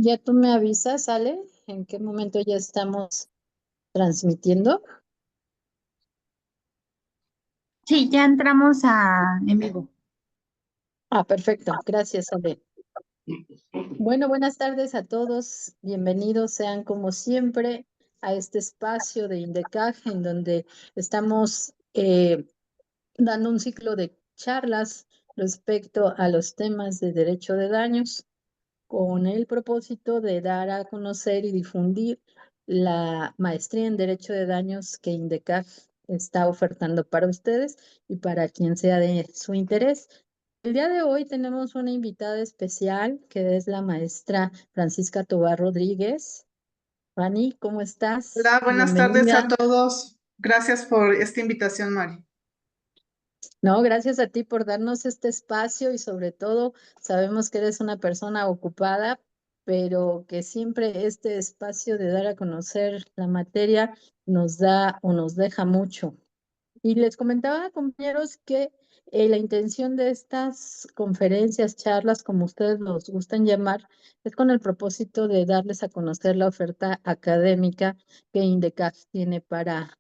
Ya tú me avisas, Ale, en qué momento ya estamos transmitiendo. Sí, ya entramos en vivo. Ah, perfecto. Gracias, Ale. Bueno, buenas tardes a todos. Bienvenidos sean como siempre a este espacio de INDECAG en donde estamos dando un ciclo de charlas respecto a los temas de derecho de daños, con el propósito de dar a conocer y difundir la maestría en Derecho de Daños que INDECAG está ofertando para ustedes y para quien sea de su interés. El día de hoy tenemos una invitada especial que es la maestra Francisca Tobar Rodríguez. Fanny, ¿cómo estás? Hola, buenas tardes a Bienvenida. todos. Gracias por esta invitación, Mari. No, gracias a ti por darnos este espacio y sobre todo sabemos que eres una persona ocupada, pero que siempre este espacio de dar a conocer la materia nos da o nos deja mucho. Y les comentaba, compañeros, que la intención de estas conferencias, charlas, como ustedes los gustan llamar, es con el propósito de darles a conocer la oferta académica que INDECAG tiene para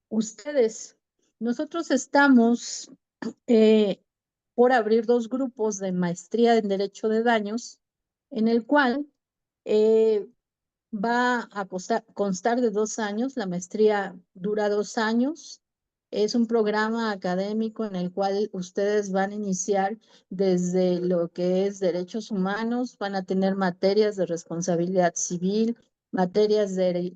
ustedes. Nosotros estamos eh, por abrir dos grupos de maestría en Derecho de Daños, en el cual eh, va a constar de 2 años. La maestría dura 2 años. Es un programa académico en el cual ustedes van a iniciar desde lo que es derechos humanos, van a tener materias de responsabilidad civil, materias de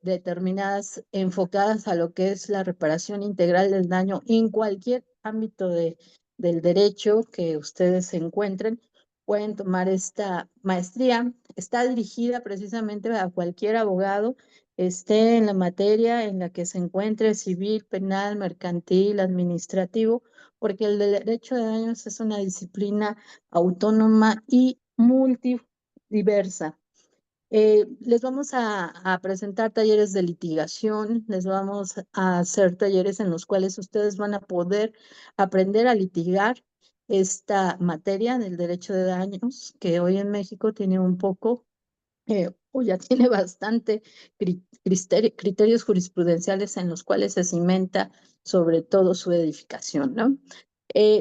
determinadas enfocadas a lo que es la reparación integral del daño en cualquier ámbito del derecho que ustedes se encuentren. Pueden tomar esta maestría. Está dirigida precisamente a cualquier abogado, esté en la materia en la que se encuentre, civil, penal, mercantil, administrativo, porque el derecho de daños es una disciplina autónoma y multidiversa. Les vamos a presentar talleres de litigación, les vamos a hacer talleres en los cuales ustedes van a poder aprender a litigar esta materia del derecho de daños, que hoy en México tiene un poco, o ya tiene bastante criterios jurisprudenciales en los cuales se cimenta sobre todo su edificación, ¿no?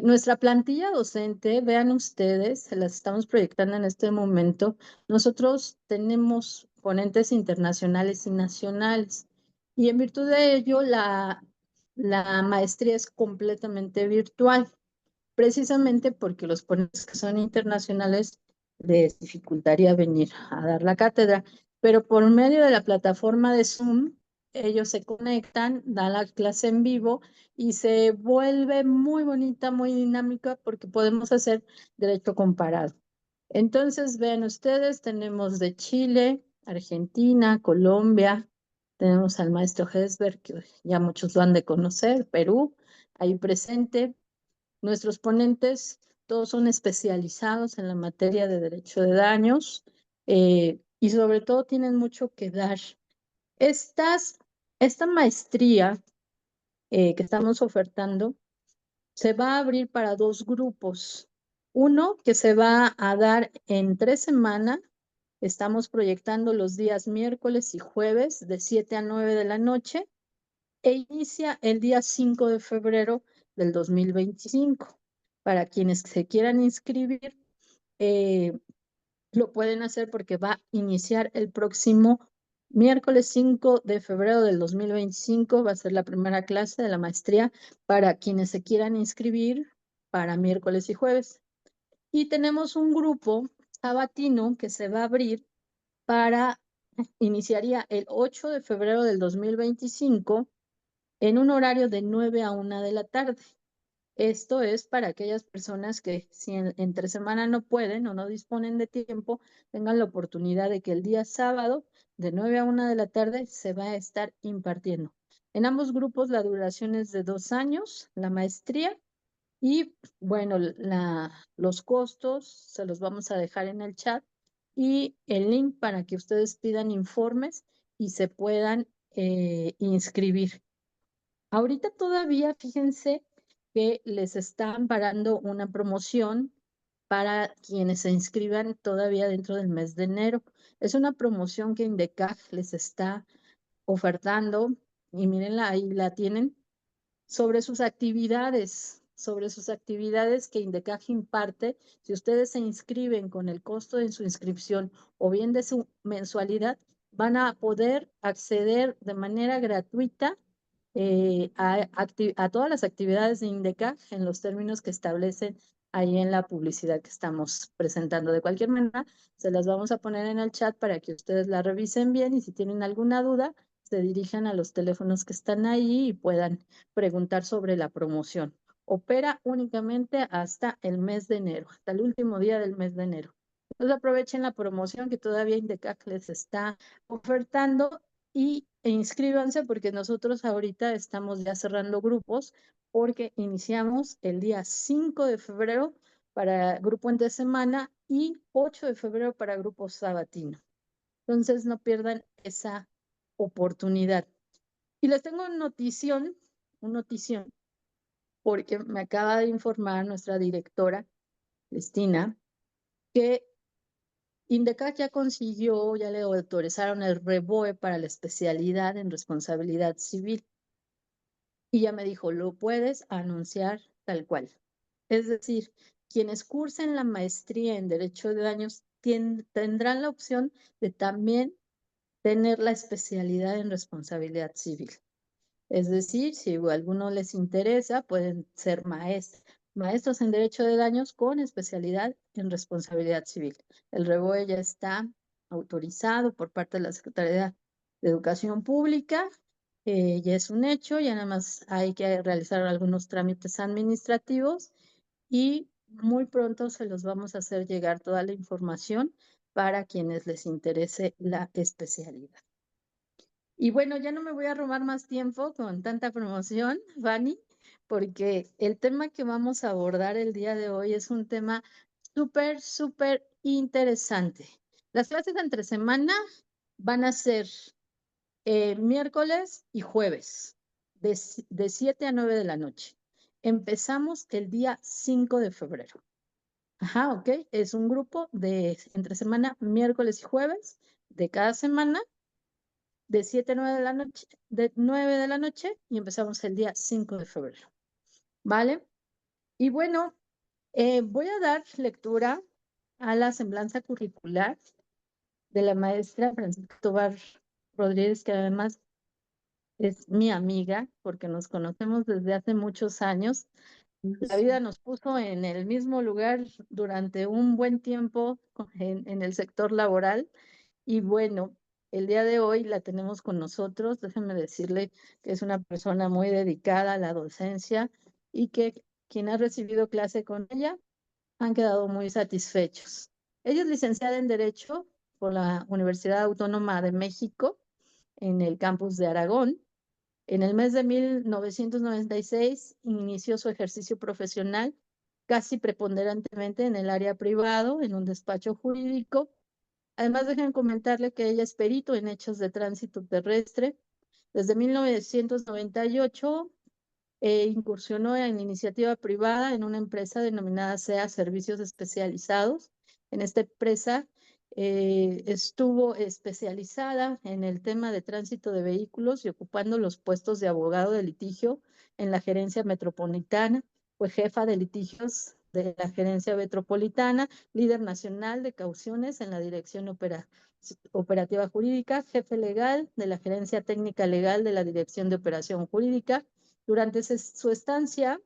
Nuestra plantilla docente, vean ustedes, se las estamos proyectando en este momento. Nosotros tenemos ponentes internacionales y nacionales, y en virtud de ello la maestría es completamente virtual, precisamente porque los ponentes que son internacionales les dificultaría venir a dar la cátedra, pero por medio de la plataforma de Zoom, ellos se conectan, dan la clase en vivo y se vuelve muy bonita, muy dinámica porque podemos hacer derecho comparado. Entonces, vean ustedes, tenemos de Chile, Argentina, Colombia, tenemos al maestro Hesberg, que ya muchos lo han de conocer, Perú, ahí presente. Nuestros ponentes todos son especializados en la materia de derecho de daños, y sobre todo tienen mucho que dar. Estas, esta maestría que estamos ofertando se va a abrir para dos grupos. Uno que se va a dar en 3 semanas. Estamos proyectando los días miércoles y jueves de 7 a 9 de la noche e inicia el día 5 de febrero del 2025. Para quienes se quieran inscribir, eh, lo pueden hacer porque va a iniciar el próximo miércoles 5 de febrero del 2025. Va a ser la primera clase de la maestría para quienes se quieran inscribir para miércoles y jueves. Y tenemos un grupo sabatino que se va a abrir para, iniciaría el 8 de febrero del 2025 en un horario de 9 a 1 de la tarde. Esto es para aquellas personas que si entre semana no pueden o no disponen de tiempo, tengan la oportunidad de que el día sábado de 9 a 1 de la tarde se va a estar impartiendo. En ambos grupos la duración es de 2 años, la maestría, y bueno, los costos se los vamos a dejar en el chat y el link para que ustedes pidan informes y se puedan inscribir. Ahorita todavía, fíjense que les están parando una promoción para quienes se inscriban todavía dentro del mes de enero. Es una promoción que INDECAG les está ofertando y mírenla, ahí la tienen, sobre sus actividades que INDECAG imparte. Si ustedes se inscriben con el costo de su inscripción o bien de su mensualidad, van a poder acceder de manera gratuita a todas las actividades de INDECAG en los términos que establecen ahí en la publicidad que estamos presentando. De cualquier manera, se las vamos a poner en el chat para que ustedes la revisen bien y si tienen alguna duda, se dirijan a los teléfonos que están ahí y puedan preguntar sobre la promoción. Opera únicamente hasta el mes de enero, hasta el último día del mes de enero. Entonces aprovechen la promoción que todavía INDECAG les está ofertando e inscríbanse porque nosotros ahorita estamos ya cerrando grupos porque iniciamos el día 5 de febrero para grupo entre semana y 8 de febrero para grupo sabatino. Entonces no pierdan esa oportunidad. Y les tengo una notición, porque me acaba de informar nuestra directora, Cristina, que INDECAG ya consiguió, ya le autorizaron el REBOE para la especialidad en responsabilidad civil. Y ya me dijo, lo puedes anunciar tal cual. Es decir, quienes cursen la maestría en Derecho de Daños tendrán la opción de también tener la especialidad en responsabilidad civil. Es decir, si a alguno les interesa, pueden ser maestros en Derecho de Daños con especialidad en responsabilidad civil. El REBOE ya está autorizado por parte de la Secretaría de Educación Pública, ya es un hecho, ya nada más hay que realizar algunos trámites administrativos y muy pronto se los vamos a hacer llegar toda la información para quienes les interese la especialidad. Y bueno, ya no me voy a robar más tiempo con tanta promoción, Fanny, porque el tema que vamos a abordar el día de hoy es un tema súper interesante. Las clases entre semana van a ser miércoles y jueves, de 7 a 9 de la noche. Empezamos el día 5 de febrero. Ajá, ok. Es un grupo de entre semana, miércoles y jueves de cada semana de 7 a 9 de la noche, de 9 de la noche y empezamos el día 5 de febrero. ¿Vale? Y bueno, voy a dar lectura a la semblanza curricular de la maestra Francisca Tobar Rodríguez, que además es mi amiga, porque nos conocemos desde hace muchos años. La vida nos puso en el mismo lugar durante un buen tiempo en el sector laboral. Y bueno, el día de hoy la tenemos con nosotros. Déjenme decirle que es una persona muy dedicada a la docencia y que quien ha recibido clase con ella han quedado muy satisfechos. Ella es licenciada en Derecho por la Universidad Autónoma de México en el campus de Aragón. En el mes de 1996 inició su ejercicio profesional casi preponderantemente en el área privado, en un despacho jurídico. Además, dejen comentarle que ella es perito en hechos de tránsito terrestre. Desde 1998 incursionó en iniciativa privada en una empresa denominada SEA Servicios Especializados. En esta empresa estuvo especializada en el tema de tránsito de vehículos y ocupando los puestos de abogado de litigio en la gerencia metropolitana. Fue jefa de litigios de la gerencia metropolitana, líder nacional de cauciones en la dirección operativa jurídica, jefe legal de la gerencia técnica legal de la dirección de operación jurídica. Durante su estancia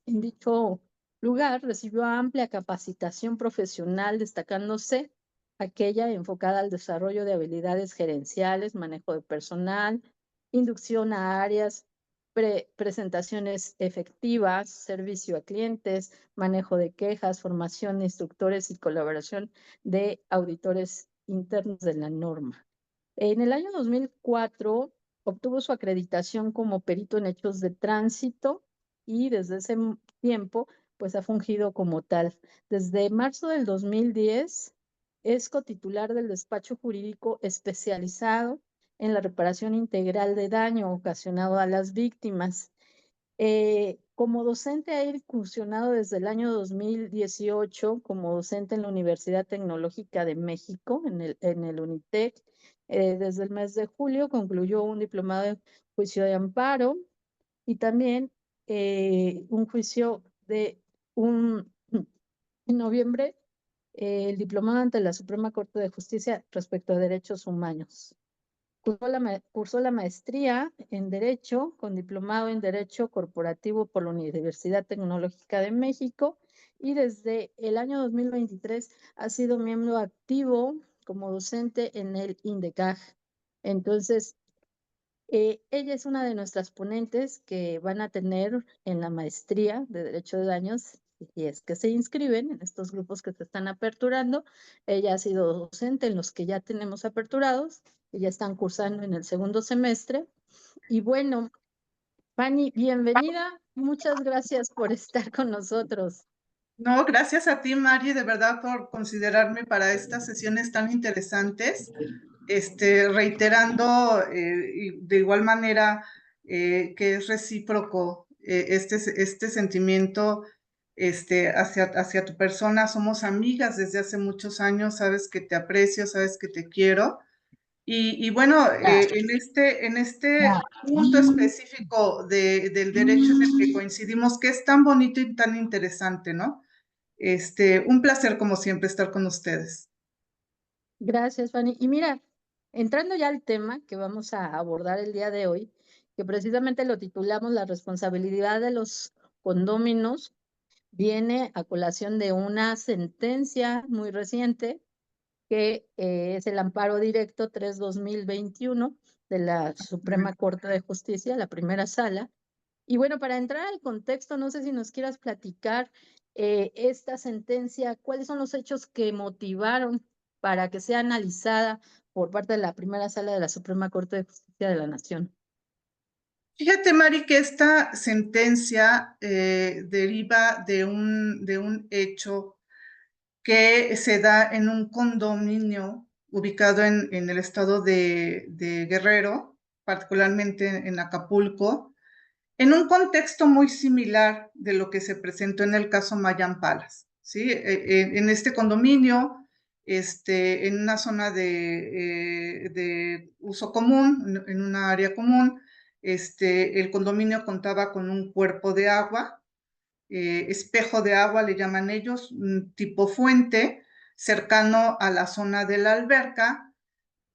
en dicho lugar, recibió amplia capacitación profesional, destacándose aquella enfocada al desarrollo de habilidades gerenciales, manejo de personal, inducción a áreas, presentaciones efectivas, servicio a clientes, manejo de quejas, formación de instructores y colaboración de auditores internos de la norma. En el año 2004 obtuvo su acreditación como perito en hechos de tránsito y desde ese tiempo pues ha fungido como tal. Desde marzo del 2010 es cotitular del despacho jurídico especializado en la reparación integral de daño ocasionado a las víctimas. Como docente ha incursionado desde el año 2018 como docente en la Universidad Tecnológica de México, en el UNITEC. Desde el mes de julio concluyó un diplomado en juicio de amparo y también un juicio en noviembre, el diplomado ante la Suprema Corte de Justicia respecto a derechos humanos. Cursó la maestría en Derecho con diplomado en Derecho Corporativo por la Universidad Tecnológica de México y desde el año 2023 ha sido miembro activo como docente en el INDECAJ. Entonces, ella es una de nuestras ponentes que van a tener en la maestría de Derecho de Daños, y es que se inscriben en estos grupos que se están aperturando. Ella ha sido docente en los que ya tenemos aperturados, que ya están cursando en el segundo semestre. Y bueno, Fanny, bienvenida. Muchas gracias por estar con nosotros. No, gracias a ti, Mari, de verdad por considerarme para estas sesiones tan interesantes. Reiterando y de igual manera que es recíproco este sentimiento hacia tu persona. Somos amigas desde hace muchos años, sabes que te aprecio, sabes que te quiero. Y bueno, en este punto específico del derecho en el que coincidimos, que es tan bonito y tan interesante, ¿no? Un placer como siempre estar con ustedes. Gracias, Fanny. Y mira, entrando ya al tema que vamos a abordar el día de hoy, que precisamente lo titulamos La responsabilidad de los condóminos, viene a colación de una sentencia muy reciente que es el amparo directo 3/2021 de la Suprema Corte de Justicia, la primera sala. Y bueno, para entrar al contexto, no sé si nos quieras platicar esta sentencia, cuáles son los hechos que motivaron para que sea analizada por parte de la primera sala de la Suprema Corte de Justicia de la Nación. Fíjate, Mari, que esta sentencia deriva de un hecho que se da en un condominio ubicado en el estado de Guerrero, particularmente en Acapulco, en un contexto muy similar de lo que se presentó en el caso Mayan Palace, ¿sí? En este condominio, en una zona de uso común, en una área común, el condominio contaba con un cuerpo de agua, espejo de agua le llaman ellos, tipo fuente, cercano a la zona de la alberca,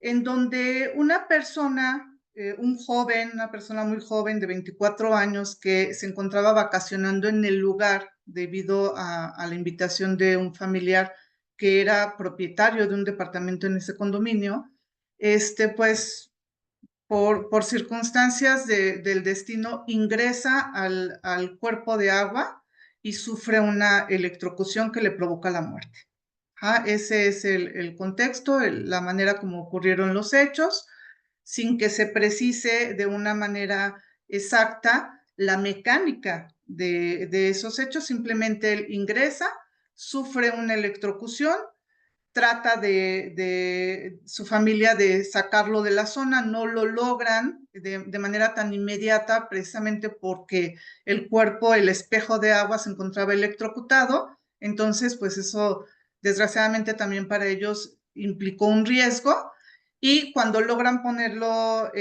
en donde una persona, una persona muy joven de 24 años que se encontraba vacacionando en el lugar debido a la invitación de un familiar que era propietario de un departamento en ese condominio, pues por circunstancias del destino ingresa al cuerpo de agua y sufre una electrocución que le provoca la muerte. Ese es el contexto, la manera como ocurrieron los hechos, sin que se precise de una manera exacta la mecánica de esos hechos. Simplemente él ingresa, sufre una electrocución, trata de su familia de sacarlo de la zona, no lo logran de manera tan inmediata, precisamente porque el cuerpo, el espejo de agua se encontraba electrocutado. Entonces, pues eso desgraciadamente también para ellos implicó un riesgo, y cuando logran ponerlo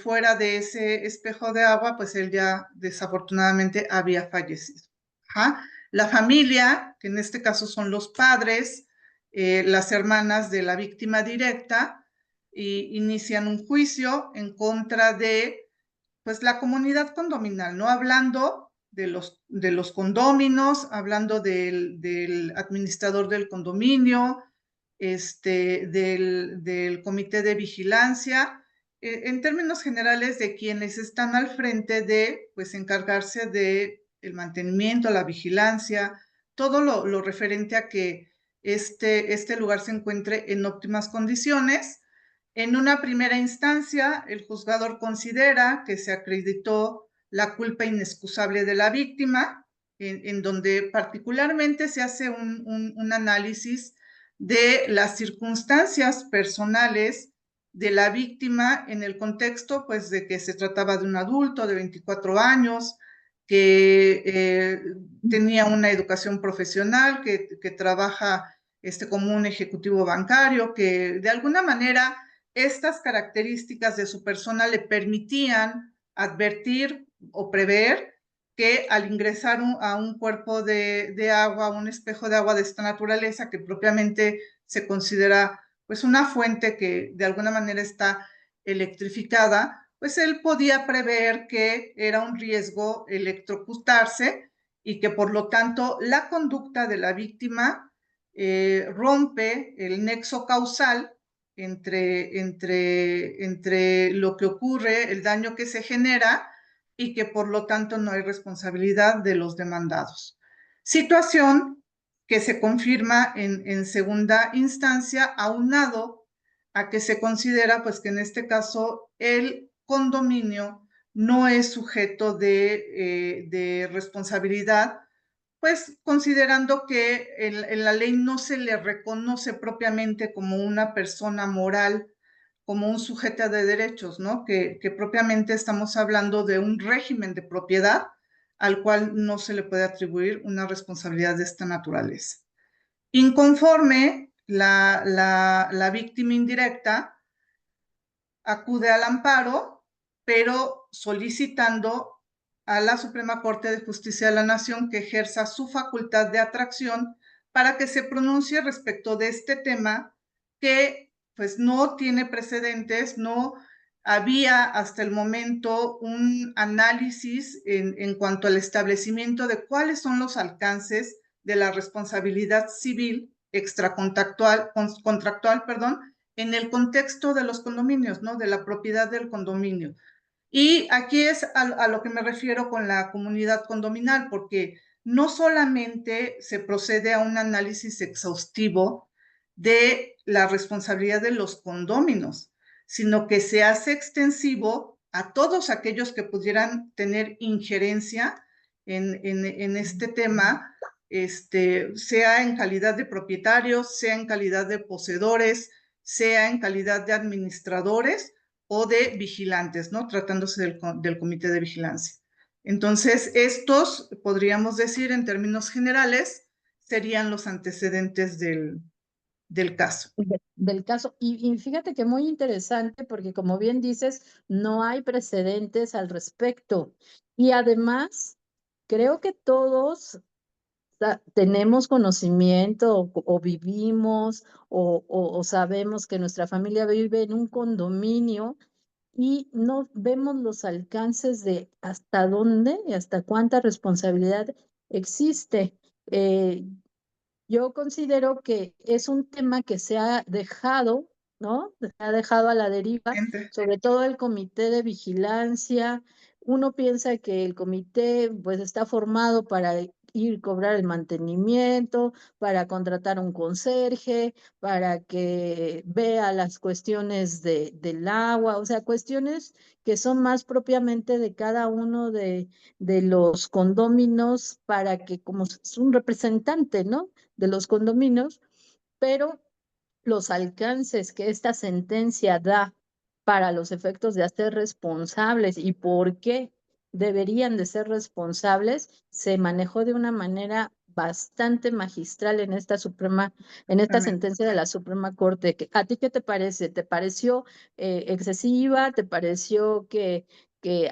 fuera de ese espejo de agua, pues él ya desafortunadamente había fallecido. Ajá. La familia, que en este caso son los padres, las hermanas de la víctima directa, inician un juicio en contra de pues la comunidad condominal, ¿no? Hablando de los condóminos, hablando del administrador del condominio, del comité de vigilancia, en términos generales de quienes están al frente de, pues, encargarse de el mantenimiento, la vigilancia, todo lo referente a que este lugar se encuentre en óptimas condiciones. En una primera instancia, el juzgador considera que se acreditó la culpa inexcusable de la víctima, en donde particularmente se hace un análisis de las circunstancias personales de la víctima en el contexto, pues, de que se trataba de un adulto de 24 años, que tenía una educación profesional, que trabaja como un ejecutivo bancario, que de alguna manera estas características de su persona le permitían advertir o prever que al ingresar a un cuerpo de agua, un espejo de agua de esta naturaleza, que propiamente se considera pues una fuente que de alguna manera está electrificada, pues él podía prever que era un riesgo electrocutarse y que por lo tanto la conducta de la víctima rompe el nexo causal entre lo que ocurre, el daño que se genera y que por lo tanto no hay responsabilidad de los demandados. Situación que se confirma en segunda instancia, aunado a que se considera pues que en este caso el condominio no es sujeto de responsabilidad, pues considerando que en la ley no se le reconoce propiamente como una persona moral, como un sujeto de derechos, ¿no? Que propiamente estamos hablando de un régimen de propiedad al cual no se le puede atribuir una responsabilidad de esta naturaleza. Inconforme, la víctima indirecta acude al amparo, pero solicitando a la Suprema Corte de Justicia de la Nación que ejerza su facultad de atracción para que se pronuncie respecto de este tema que pues no tiene precedentes, no había hasta el momento un análisis en cuanto al establecimiento de cuáles son los alcances de la responsabilidad civil extracontractual, en el contexto de los condominios, ¿no? De la propiedad del condominio. Y aquí es a lo que me refiero con la comunidad condominal, porque no solamente se procede a un análisis exhaustivo de la responsabilidad de los condóminos, sino que se hace extensivo a todos aquellos que pudieran tener injerencia en este tema, sea en calidad de propietarios, sea en calidad de poseedores, sea en calidad de administradores o de vigilantes, ¿no? Tratándose del comité de vigilancia. Entonces, estos, podríamos decir en términos generales, serían los antecedentes del caso. Del caso. Y fíjate que muy interesante porque como bien dices, no hay precedentes al respecto. Y además, creo que todos tenemos conocimiento o vivimos o sabemos que nuestra familia vive en un condominio y no vemos los alcances de hasta dónde y hasta cuánta responsabilidad existe. Eh, yo considero que es un tema que se ha dejado, ¿no? Se ha dejado a la deriva, sobre todo el comité de vigilancia. Uno piensa que el comité pues está formado para ir a cobrar el mantenimiento, para contratar un conserje, para que vea las cuestiones del agua, o sea, cuestiones que son más propiamente de cada uno de los condóminos para que como es un representante, ¿no? De los condominios, pero los alcances que esta sentencia da para los efectos de hacer responsables y por qué deberían de ser responsables, se manejó de una manera bastante magistral en esta sentencia de la Suprema Corte. ¿A ti qué te parece? ¿Te pareció excesiva? ¿Te pareció que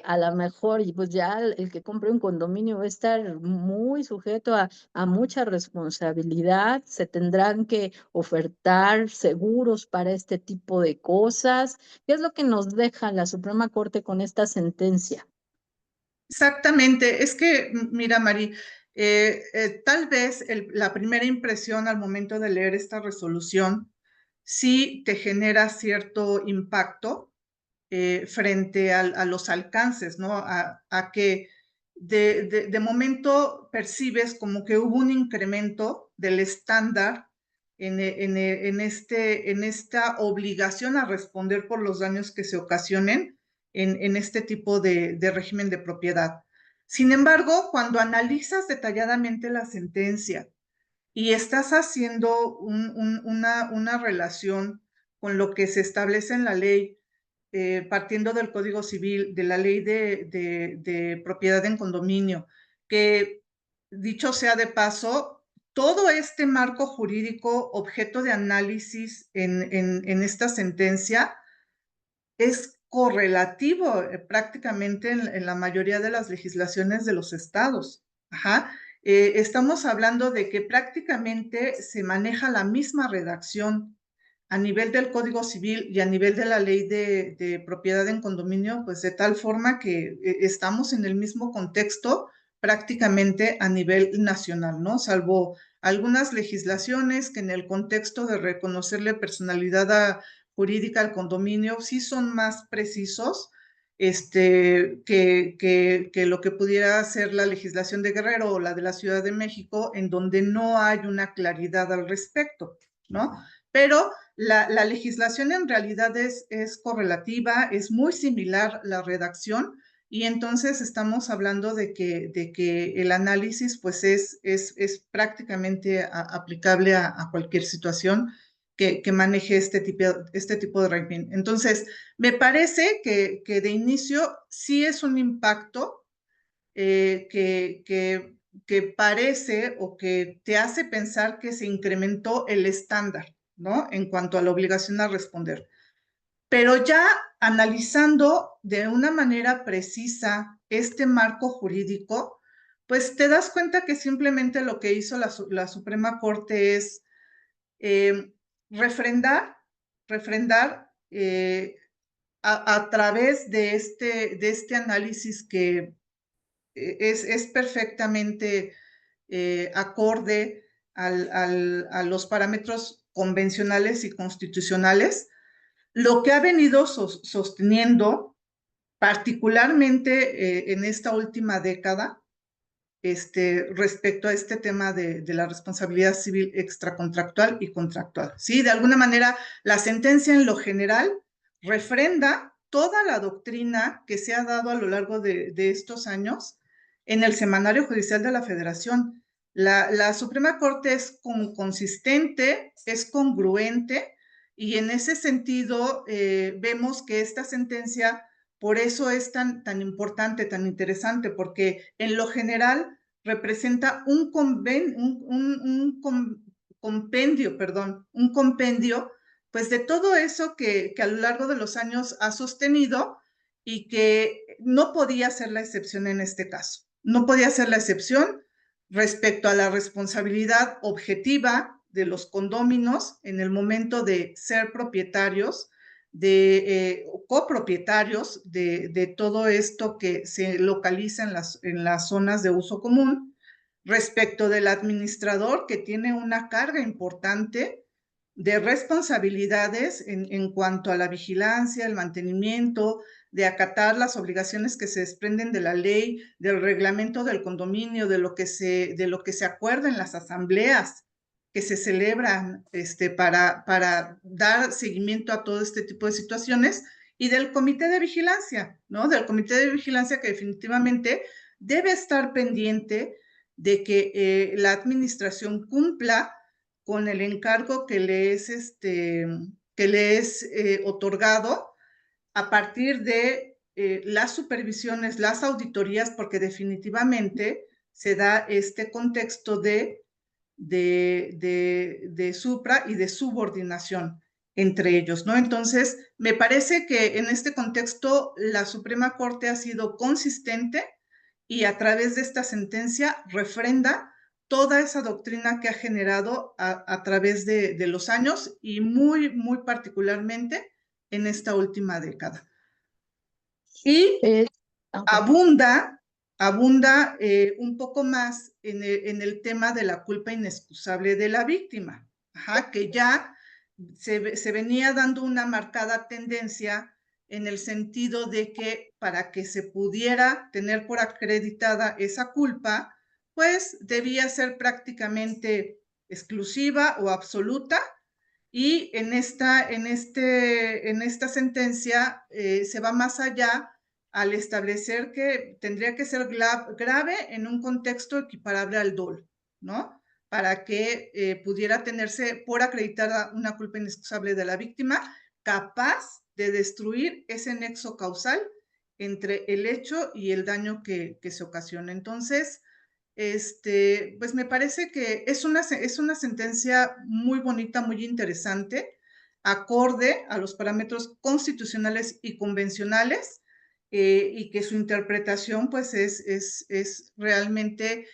a lo mejor y pues ya el que compre un condominio va a estar muy sujeto a mucha responsabilidad? ¿Se tendrán que ofertar seguros para este tipo de cosas? ¿Qué es lo que nos deja la Suprema Corte con esta sentencia? Exactamente, es que, mira, Mari, tal vez la primera impresión al momento de leer esta resolución sí te genera cierto impacto frente a los alcances, ¿no? A que de momento percibes como que hubo un incremento del estándar en esta obligación a responder por los daños que se ocasionen en este tipo de régimen de propiedad. Sin embargo, cuando analizas detalladamente la sentencia y estás haciendo una relación con lo que se establece en la ley partiendo del Código Civil, de la ley de propiedad en condominio, que dicho sea de paso, todo este marco jurídico objeto de análisis en esta sentencia es correlativo prácticamente en la mayoría de las legislaciones de los estados. Ajá. Estamos hablando de que prácticamente se maneja la misma redacción a nivel del Código Civil y a nivel de la ley de propiedad en condominio, pues de tal forma que estamos en el mismo contexto prácticamente a nivel nacional, ¿no? Salvo algunas legislaciones que en el contexto de reconocerle personalidad jurídica al condominio sí son más precisos que lo que pudiera ser la legislación de Guerrero o la de la Ciudad de México, en donde no hay una claridad al respecto, ¿no? Pero la legislación en realidad es correlativa, es muy similar la redacción, y entonces estamos hablando de que el análisis pues es prácticamente aplicable a cualquier situación que maneje este tipo de régimen. Entonces, me parece que de inicio sí es un impacto que parece o que te hace pensar que se incrementó el estándar, ¿no? En cuanto a la obligación a responder. Pero ya analizando de una manera precisa este marco jurídico, pues te das cuenta que simplemente lo que hizo la Suprema Corte es refrendar a través de este análisis que es perfectamente acorde a los parámetros convencionales y constitucionales, lo que ha venido sosteniendo, particularmente en esta última década, respecto a este tema de la responsabilidad civil extracontractual y contractual. ¿Sí? De alguna manera, la sentencia en lo general refrenda toda la doctrina que se ha dado a lo largo de estos años en el Semanario Judicial de la Federación. La Suprema Corte es consistente, es congruente, y en ese sentido vemos que esta sentencia por eso es tan importante, tan interesante, porque en lo general representa un compendio, pues de todo eso que a lo largo de los años ha sostenido, y que no podía ser la excepción en este caso. No podía ser la excepción respecto a la responsabilidad objetiva de los condóminos en el momento de ser propietarios copropietarios de todo esto que se localiza en las zonas de uso común, respecto del administrador, que tiene una carga importante de responsabilidades en cuanto a la vigilancia, el mantenimiento, de acatar las obligaciones que se desprenden de la ley, del reglamento del condominio, de lo que se acuerda en las asambleas que se celebran para dar seguimiento a todo este tipo de situaciones, y del comité de vigilancia, ¿no? Del comité de vigilancia, que definitivamente debe estar pendiente de que la administración cumpla con el encargo que le es otorgado a partir de las supervisiones, las auditorías, porque definitivamente se da este contexto de supra y de subordinación entre ellos, ¿no? Entonces, me parece que en este contexto la Suprema Corte ha sido consistente, y a través de esta sentencia refrenda toda esa doctrina que ha generado a través de los años, y muy, muy particularmente en esta última década. Y abunda un poco más en el tema de la culpa inexcusable de la víctima, que ya se venía dando una marcada tendencia en el sentido de que para que se pudiera tener por acreditada esa culpa, pues debía ser prácticamente exclusiva o absoluta, y en esta sentencia se va más allá al establecer que tendría que ser grave en un contexto equiparable al dolo, ¿no? Para que pudiera tenerse por acreditada una culpa inexcusable de la víctima, capaz de destruir ese nexo causal entre el hecho y el daño que se ocasiona. Entonces, pues me parece que es una sentencia muy bonita, muy interesante, acorde a los parámetros constitucionales y convencionales, y que su interpretación pues es realmente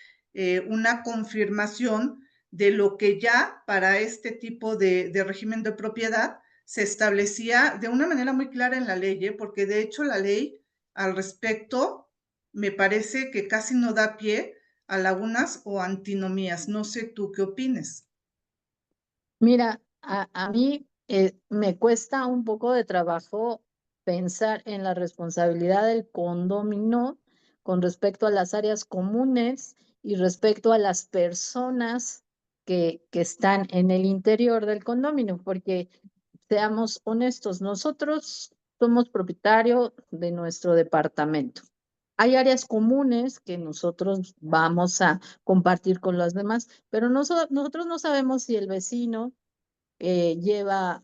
una confirmación de lo que ya para este tipo de régimen de propiedad se establecía de una manera muy clara en la ley, porque de hecho la ley al respecto me parece que casi no da pie a lagunas o antinomías. No sé tú qué opines. Mira, a mí me cuesta un poco de trabajo pensar en la responsabilidad del condominio con respecto a las áreas comunes y respecto a las personas que están en el interior del condominio, porque seamos honestos, nosotros somos propietarios de nuestro departamento. Hay áreas comunes que nosotros vamos a compartir con los demás, pero nosotros no sabemos si el vecino lleva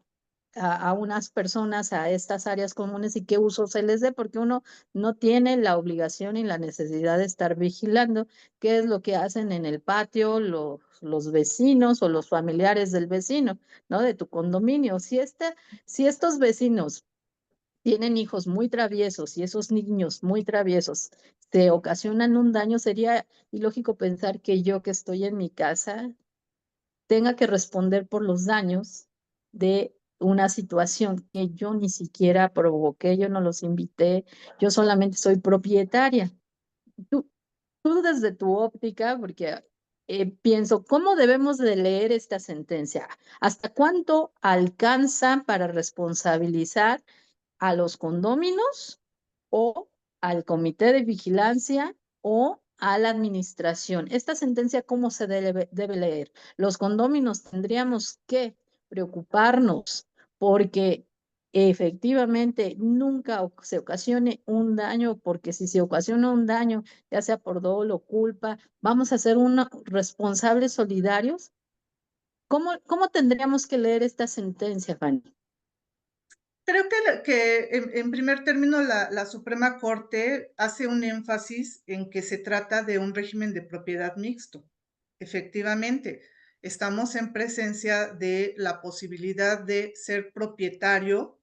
a unas personas a estas áreas comunes y qué uso se les dé, porque uno no tiene la obligación y la necesidad de estar vigilando qué es lo que hacen en el patio los vecinos o los familiares del vecino, ¿no? De tu condominio. Si estos vecinos tienen hijos muy traviesos y esos niños muy traviesos te ocasionan un daño, sería ilógico pensar que yo que estoy en mi casa tenga que responder por los daños de una situación que yo ni siquiera provoqué, yo no los invité, yo solamente soy propietaria. Tú, tú desde tu óptica, porque pienso, ¿cómo debemos de leer esta sentencia? ¿Hasta cuánto alcanza para responsabilizar a los condóminos o al comité de vigilancia o a la administración? Esta sentencia, ¿cómo se debe leer? Los condóminos tendríamos que preocuparnos porque efectivamente nunca se ocasione un daño, porque si se ocasiona un daño, ya sea por dolo o culpa, vamos a ser responsables solidarios. ¿Cómo tendríamos que leer esta sentencia, Fanny? Creo que en primer término la Suprema Corte hace un énfasis en que se trata de un régimen de propiedad mixto. Efectivamente, estamos en presencia de la posibilidad de ser propietario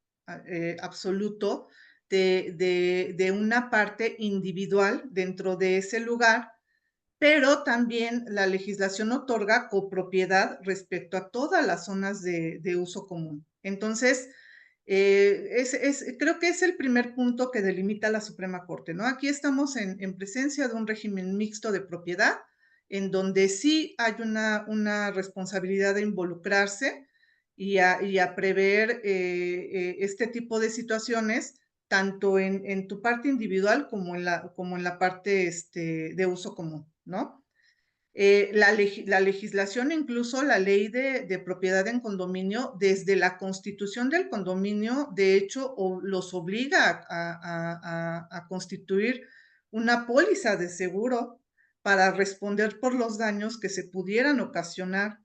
absoluto de una parte individual dentro de ese lugar, pero también la legislación otorga copropiedad respecto a todas las zonas de uso común. Entonces, creo que es el primer punto que delimita la Suprema Corte, ¿no? Aquí estamos en presencia de un régimen mixto de propiedad, en donde sí hay una responsabilidad de involucrarse y a prever este tipo de situaciones, tanto en tu parte individual como en la parte de uso común, ¿no? La legislación, incluso la ley de propiedad en condominio, desde la constitución del condominio, de hecho, los obliga a constituir una póliza de seguro para responder por los daños que se pudieran ocasionar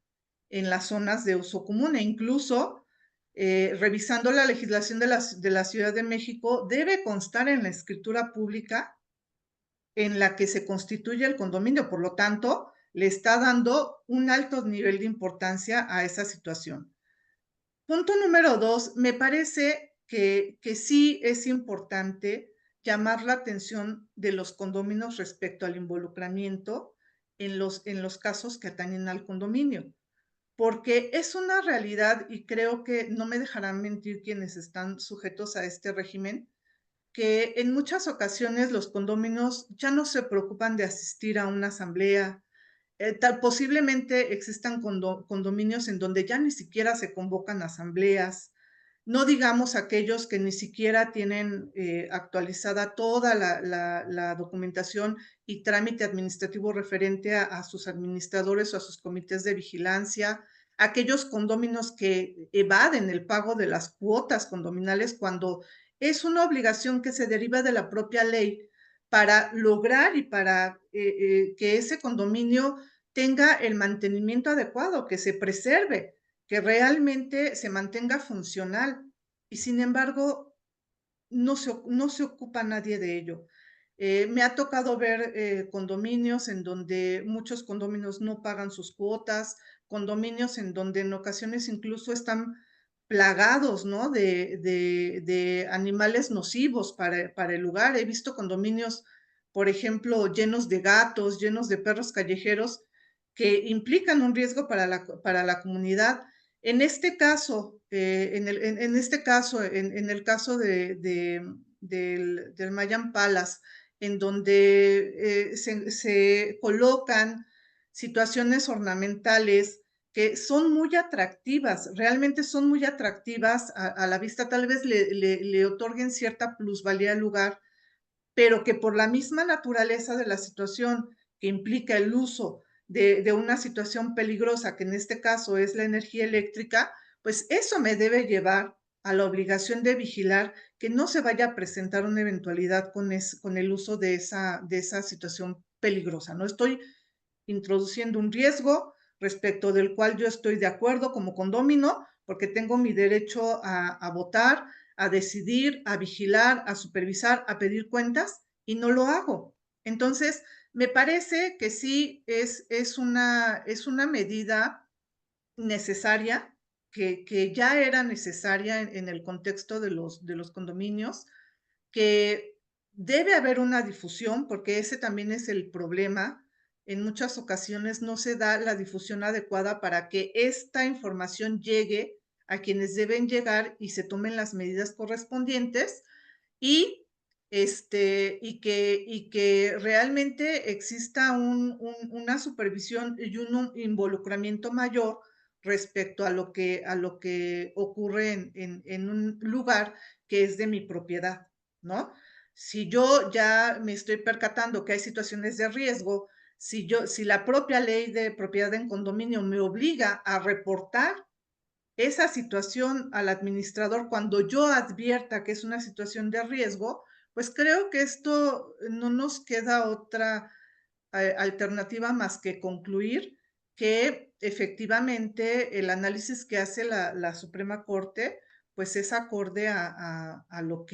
en las zonas de uso común. E incluso, revisando la legislación de la Ciudad de México, debe constar en la escritura pública en la que se constituye el condominio. Por lo tanto, le está dando un alto nivel de importancia a esa situación. Punto número 2, me parece que sí es importante llamar la atención de los condóminos respecto al involucramiento en los casos que atañen al condominio, porque es una realidad, y creo que no me dejarán mentir quienes están sujetos a este régimen, que en muchas ocasiones los condóminos ya no se preocupan de asistir a una asamblea. Posiblemente existan condominios en donde ya ni siquiera se convocan asambleas, no digamos aquellos que ni siquiera tienen actualizada toda la documentación y trámite administrativo referente a sus administradores o a sus comités de vigilancia, aquellos condóminos que evaden el pago de las cuotas condominales cuando es una obligación que se deriva de la propia ley para lograr y para que ese condominio tenga el mantenimiento adecuado, que se preserve, que realmente se mantenga funcional. y sin embargo no se ocupa nadie de ello. Me ha tocado ver condominios en donde muchos condominios no pagan sus cuotas, condominios en donde en ocasiones incluso están plagados, ¿no? de animales nocivos para el lugar. He visto condominios, por ejemplo, llenos de gatos, llenos de perros callejeros, que implican un riesgo para la comunidad. En este caso, en el caso del Mayan Palace, en donde se colocan situaciones ornamentales que son muy atractivas, realmente son muy atractivas a la vista, tal vez le otorguen cierta plusvalía al lugar, pero que por la misma naturaleza de la situación que implica el uso de una situación peligrosa, que en este caso es la energía eléctrica, pues eso me debe llevar a la obligación de vigilar que no se vaya a presentar una eventualidad con el uso de esa situación peligrosa. No estoy introduciendo un riesgo respecto del cual yo estoy de acuerdo como condomino, porque tengo mi derecho a votar, a decidir, a vigilar, a supervisar, a pedir cuentas, y no lo hago. Entonces, me parece que sí es una medida necesaria, que ya era necesaria en el contexto de los condominios, que debe haber una difusión, porque ese también es el problema. En muchas ocasiones no se da la difusión adecuada para que esta información llegue a quienes deben llegar y se tomen las medidas correspondientes, y, y que realmente exista una supervisión y un involucramiento mayor respecto a lo que ocurre en un lugar que es de mi propiedad, ¿no? Si yo ya me estoy percatando que hay situaciones de riesgo, si la propia ley de propiedad en condominio me obliga a reportar esa situación al administrador cuando yo advierta que es una situación de riesgo, pues creo que esto no nos queda otra alternativa más que concluir que efectivamente el análisis que hace la Suprema Corte pues es acorde a lo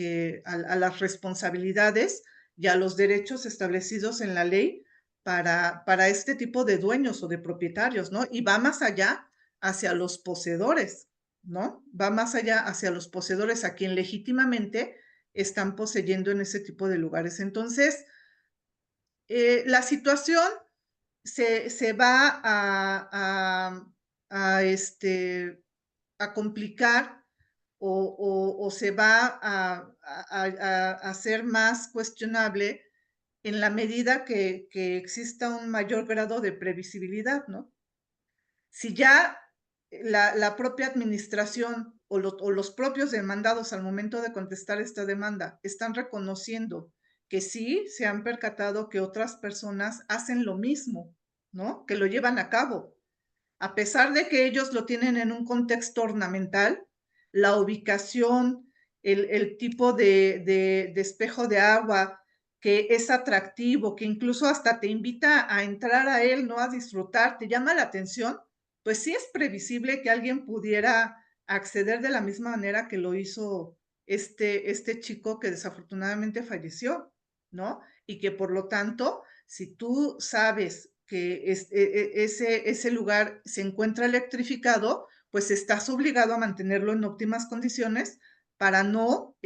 a las responsabilidades y a los derechos establecidos en la ley para este tipo de dueños o de propietarios, ¿no? Y va más allá hacia los poseedores, ¿no? Va más allá hacia los poseedores a quien legítimamente están poseyendo en ese tipo de lugares. Entonces, la situación se va a complicar o se va a hacer más cuestionable en la medida que exista un mayor grado de previsibilidad, ¿no? Si ya la propia administración o los propios demandados al momento de contestar esta demanda están reconociendo que sí se han percatado que otras personas hacen lo mismo, ¿no? Que lo llevan a cabo. A pesar de que ellos lo tienen en un contexto ornamental, la ubicación, el tipo de espejo de agua que es atractivo, que incluso hasta te invita a entrar a él, ¿no? A disfrutar, te llama la atención, pues sí es previsible que alguien pudiera acceder de la misma manera que lo hizo este chico que desafortunadamente falleció, ¿no? Y que por lo tanto, si tú sabes que ese lugar se encuentra electrificado, pues estás obligado a mantenerlo en óptimas condiciones para no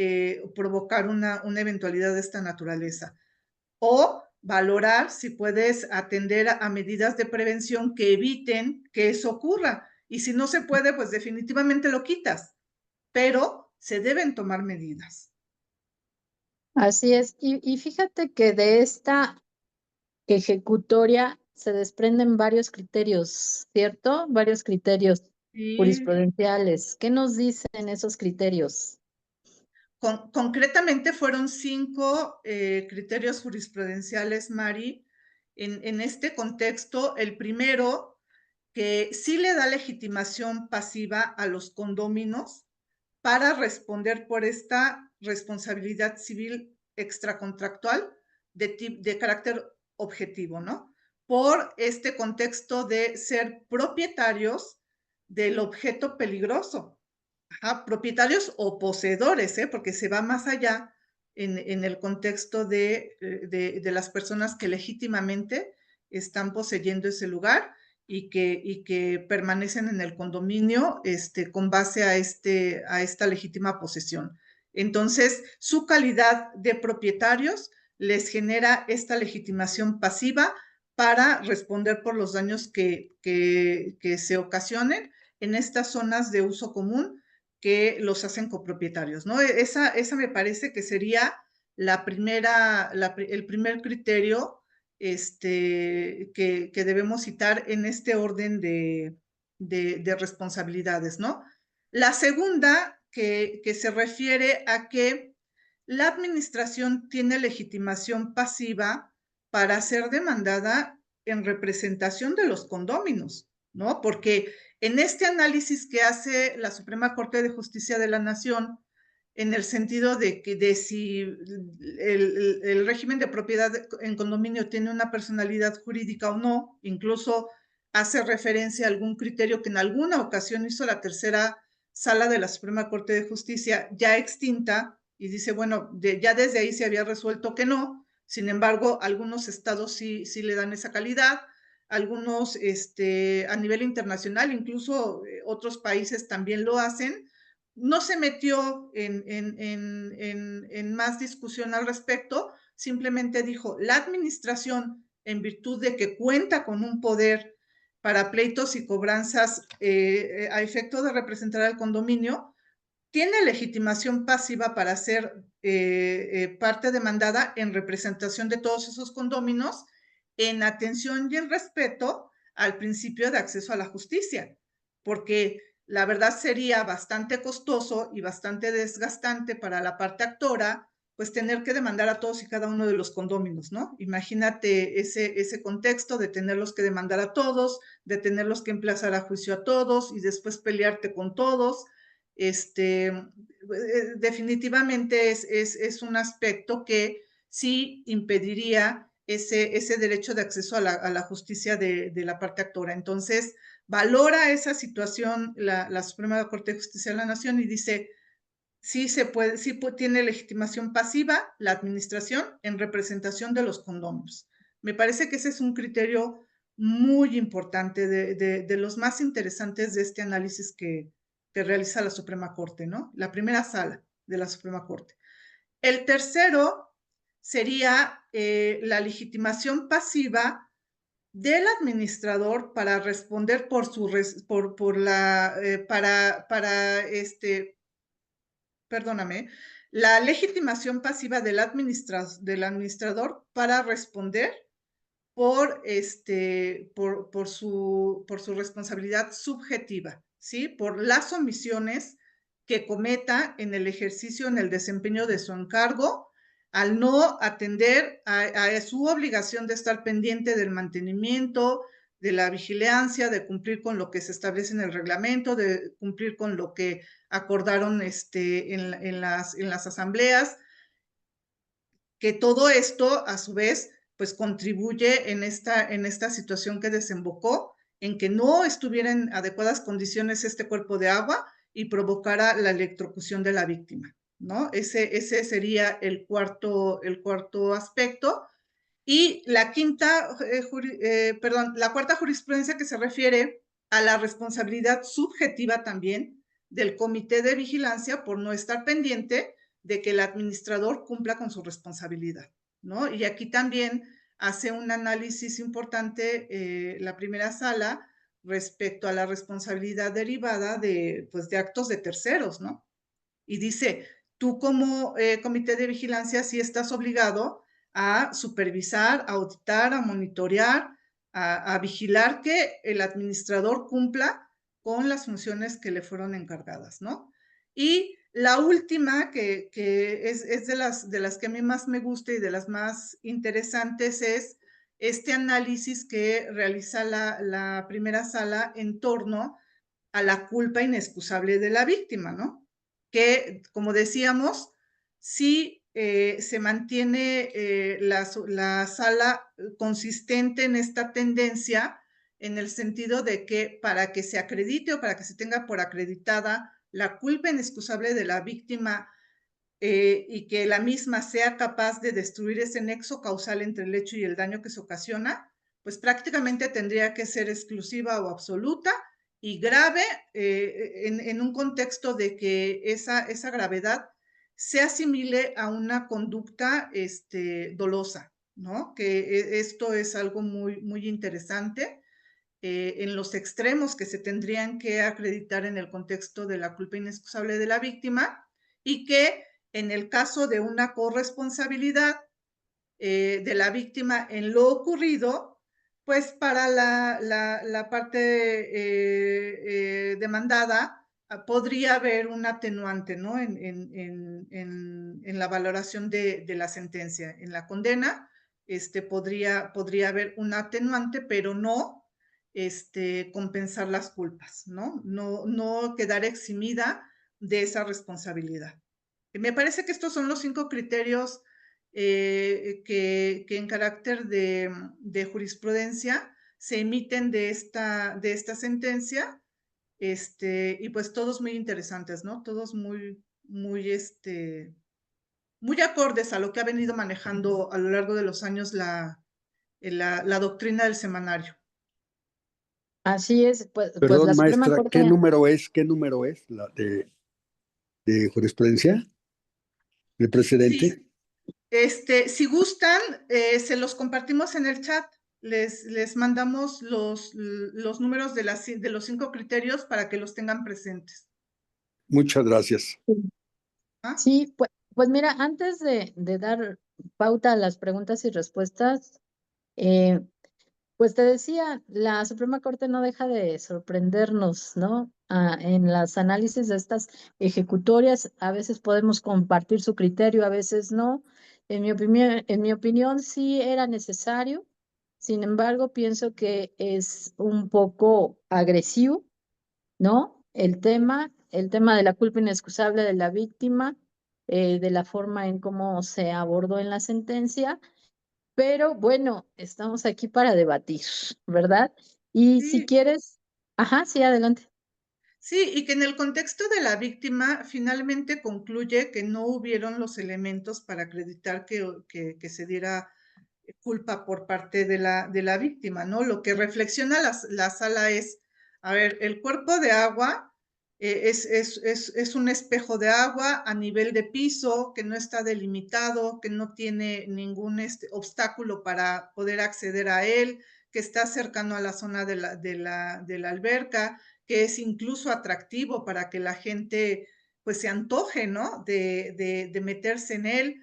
provocar una eventualidad de esta naturaleza. O valorar si puedes atender a medidas de prevención que eviten que eso ocurra. Y si no se puede, pues definitivamente lo quitas. Pero se deben tomar medidas. Así es. Y fíjate que de esta ejecutoria se desprenden varios criterios, ¿cierto? Varios criterios Y jurisprudenciales. ¿Qué nos dicen esos criterios? concretamente fueron 5 criterios jurisprudenciales, Mari. En este contexto, el primero, que sí le da legitimación pasiva a los condóminos para responder por esta responsabilidad civil extracontractual de carácter objetivo, ¿no? Por este contexto de ser propietarios del objeto peligroso. propietarios o poseedores, porque se va más allá en el contexto de las personas que legítimamente están poseyendo ese lugar y que permanecen en el condominio con base a esta legítima posesión. Entonces, su calidad de propietarios les genera esta legitimación pasiva para responder por los daños que se ocasionen en estas zonas de uso común que los hacen copropietarios, ¿no? Esa me parece que sería el primer criterio que debemos citar en este orden de responsabilidades, ¿no? La segunda, que se refiere a que la administración tiene legitimación pasiva para ser demandada en representación de los condóminos, ¿no? Porque en este análisis que hace la Suprema Corte de Justicia de la Nación, en el sentido de si el régimen de propiedad en condominio tiene una personalidad jurídica o no, incluso hace referencia a algún criterio que en alguna ocasión hizo la tercera sala de la Suprema Corte de Justicia, ya extinta, y dice, bueno, ya desde ahí se había resuelto que no, sin embargo, algunos estados sí le dan esa calidad, algunos a nivel internacional, incluso otros países también lo hacen. No se metió en más discusión al respecto, simplemente dijo, la administración, en virtud de que cuenta con un poder para pleitos y cobranzas a efecto de representar al condominio, tiene legitimación pasiva para ser parte demandada en representación de todos esos condóminos en atención y en respeto al principio de acceso a la justicia, porque la verdad sería bastante costoso y bastante desgastante para la parte actora, pues tener que demandar a todos y cada uno de los condóminos, ¿no? Imagínate ese contexto de tenerlos que demandar a todos, de tenerlos que emplazar a juicio a todos y después pelearte con todos. Definitivamente es un aspecto que sí impediría ese derecho de acceso a la justicia de la parte actora. Entonces, valora esa situación la Suprema Corte de Justicia de la Nación y dice, sí tiene legitimación pasiva la administración en representación de los condóminos. Me parece que ese es un criterio muy importante, de los más interesantes de este análisis que realiza la Suprema Corte, ¿no? La primera sala de la Suprema Corte. El tercero sería la legitimación pasiva del administrador para responder la legitimación pasiva del administrador para responder por su responsabilidad subjetiva, ¿sí? Por las omisiones que cometa en el ejercicio, en el desempeño de su encargo, al no atender a su obligación de estar pendiente del mantenimiento, de la vigilancia, de cumplir con lo que se establece en el reglamento, de cumplir con lo que acordaron en las asambleas, que todo esto, a su vez, pues contribuye en esta situación que desembocó en que no estuviera en adecuadas condiciones este cuerpo de agua y provocara la electrocución de la víctima, ¿no? Ese sería el cuarto aspecto. Y la cuarta jurisprudencia que se refiere a la responsabilidad subjetiva también del comité de vigilancia por no estar pendiente de que el administrador cumpla con su responsabilidad, ¿no? Y aquí también hace un análisis importante la primera sala respecto a la responsabilidad derivada de actos de terceros, ¿no? Y dice, tú como comité de vigilancia sí estás obligado a supervisar, a auditar, a monitorear, a vigilar que el administrador cumpla con las funciones que le fueron encargadas, ¿no? Y la última, que es de las que a mí más me gusta y de las más interesantes, es este análisis que realiza la primera sala en torno a la culpa inexcusable de la víctima, ¿no? Que, como decíamos, sí se mantiene la sala consistente en esta tendencia, en el sentido de que para que se acredite o para que se tenga por acreditada la culpa inexcusable de la víctima y que la misma sea capaz de destruir ese nexo causal entre el hecho y el daño que se ocasiona, pues prácticamente tendría que ser exclusiva o absoluta y grave en un contexto de que esa gravedad se asimile a una conducta dolosa, ¿no? Que esto es algo muy, muy interesante en los extremos que se tendrían que acreditar en el contexto de la culpa inexcusable de la víctima y que en el caso de una corresponsabilidad de la víctima en lo ocurrido, pues para la parte demandada podría haber un atenuante, ¿no? En la valoración de la sentencia. En la condena podría haber un atenuante, pero no compensar las culpas, ¿no? No quedar eximida de esa responsabilidad. Me parece que estos son los 5 criterios que en carácter de jurisprudencia se emiten de esta sentencia, y pues todos muy interesantes, ¿no? Todos muy, muy, muy acordes a lo que ha venido manejando a lo largo de los años la doctrina del semanario. Así es, pues Perdón, la Suprema maestra, Corte. ¿qué número es? ¿Qué número es la de jurisprudencia? ¿El precedente? Sí, si gustan, se los compartimos en el chat. Les mandamos los números de los 5 criterios para que los tengan presentes. Muchas gracias. ¿Ah? Sí, pues mira, antes de dar pauta a las preguntas y respuestas, pues te decía, la Suprema Corte no deja de sorprendernos, ¿no? En los análisis de estas ejecutorias, a veces podemos compartir su criterio, a veces no. En mi opinión, sí era necesario. Sin embargo, pienso que es un poco agresivo, ¿no? El tema de la culpa inexcusable de la víctima, de la forma en cómo se abordó en la sentencia, pero bueno, estamos aquí para debatir, ¿verdad? Y si Sí, quieres, ajá, sí, adelante. sí, y que en el contexto de la víctima finalmente concluye que no hubieron los elementos para acreditar que se diera culpa por parte de la víctima, ¿no? Lo que reflexiona la sala es, a ver, el cuerpo de agua es un espejo de agua a nivel de piso, que no está delimitado, que no tiene ningún obstáculo para poder acceder a él, que está cercano a la zona de la alberca, que es incluso atractivo para que la gente pues se antoje, ¿no? De meterse en él.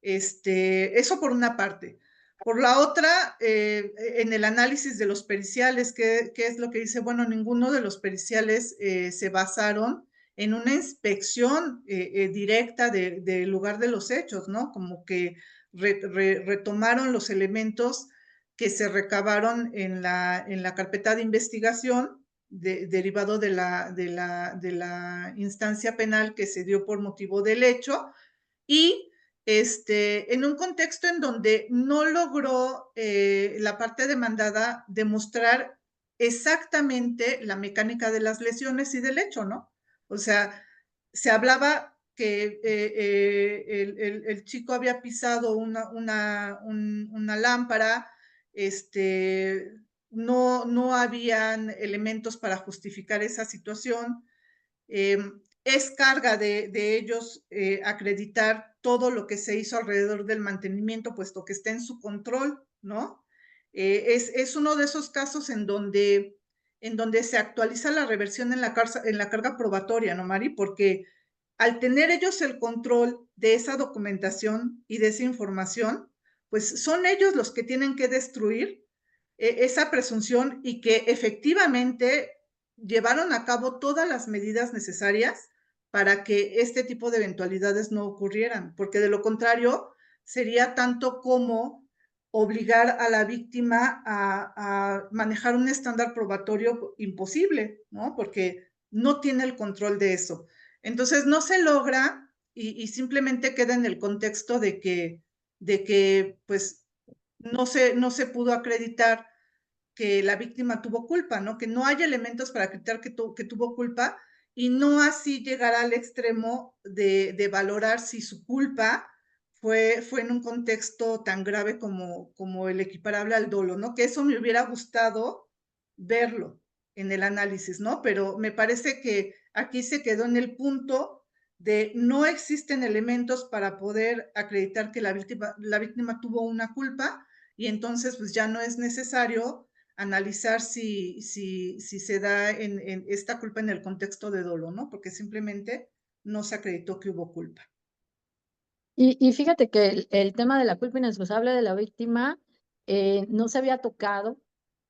Eso por una parte. Por la otra, en el análisis de los periciales, ¿qué es lo que dice? Bueno, ninguno de los periciales se basaron en una inspección directa del lugar de los hechos, ¿no? Como que retomaron los elementos que se recabaron en la carpeta de investigación derivado de la instancia penal que se dio por motivo del hecho y en un contexto en donde no logró la parte demandada demostrar exactamente la mecánica de las lesiones y del hecho, ¿no? O sea, se hablaba que el chico había pisado una lámpara, no habían elementos para justificar esa situación. Es carga de ellos acreditar todo lo que se hizo alrededor del mantenimiento, puesto que está en su control, ¿no? Es uno de esos casos en donde se actualiza la reversión en la carga probatoria, ¿no, Mari? Porque al tener ellos el control de esa documentación y de esa información, pues son ellos los que tienen que destruir esa presunción y que efectivamente llevaron a cabo todas las medidas necesarias para que este tipo de eventualidades no ocurrieran, porque de lo contrario sería tanto como obligar a la víctima a manejar un estándar probatorio imposible, ¿no? Porque no tiene el control de eso. Entonces no se logra y simplemente queda en el contexto de que pues no se pudo acreditar que la víctima tuvo culpa, ¿no? Que no hay elementos para acreditar que tuvo culpa y no así llegar al extremo de valorar si su culpa fue en un contexto tan grave como el equiparable al dolo, ¿no? Que eso me hubiera gustado verlo en el análisis, ¿no? Pero me parece que aquí se quedó en el punto de no existen elementos para poder acreditar que la víctima tuvo una culpa, y entonces pues ya no es necesario analizar si se da en esta culpa en el contexto de dolo, ¿no? Porque simplemente no se acreditó que hubo culpa. Y fíjate que el tema de la culpa inexcusable de la víctima no se había tocado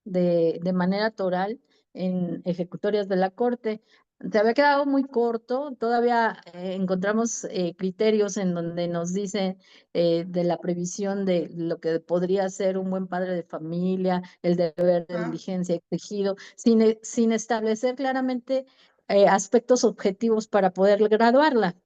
de manera toral en ejecutorias de la Corte. Se había quedado muy corto, todavía encontramos criterios en donde nos dicen de la previsión de lo que podría ser un buen padre de familia, el deber de Ah, diligencia exigido, sin establecer claramente aspectos objetivos para poder graduarla,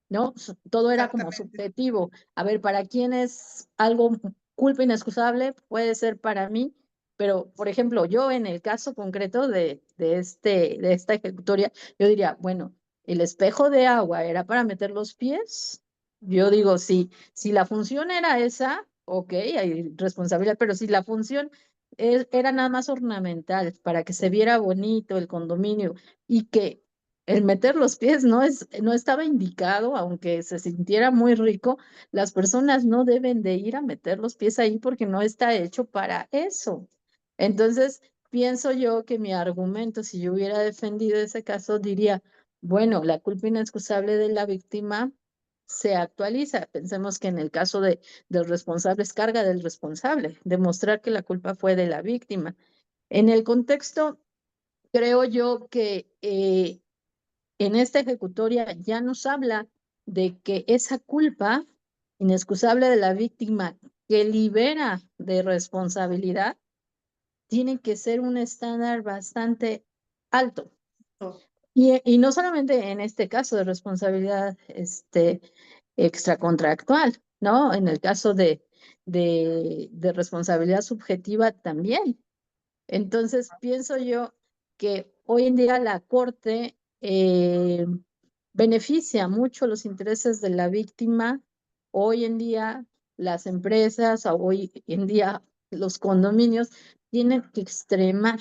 ¿no? Todo era como exactamente. subjetivo. A ver, para quién es algo culpa inexcusable, puede ser para mí, pero, por ejemplo, yo en el caso concreto de esta ejecutoria, yo diría, bueno, el espejo de agua era para meter los pies. Yo digo, si la función era esa, ok, hay responsabilidad, pero si la función era nada más ornamental, para que se viera bonito el condominio y que el meter los pies no estaba indicado, aunque se sintiera muy rico, las personas no deben de ir a meter los pies ahí porque no está hecho para eso. Entonces, pienso yo que mi argumento, si yo hubiera defendido ese caso, diría, bueno, la culpa inexcusable de la víctima se actualiza. Pensemos que en el caso del responsable es carga del responsable, demostrar que la culpa fue de la víctima. En el contexto, creo yo que en esta ejecutoria ya nos habla de que esa culpa inexcusable de la víctima que libera de responsabilidad tiene que ser un estándar bastante alto. Y no solamente en este caso de responsabilidad extracontractual, ¿no? En el caso de responsabilidad subjetiva también. Entonces, pienso yo que hoy en día la Corte beneficia mucho los intereses de la víctima. Hoy en día las empresas, o hoy en día los condominios tienen que extremar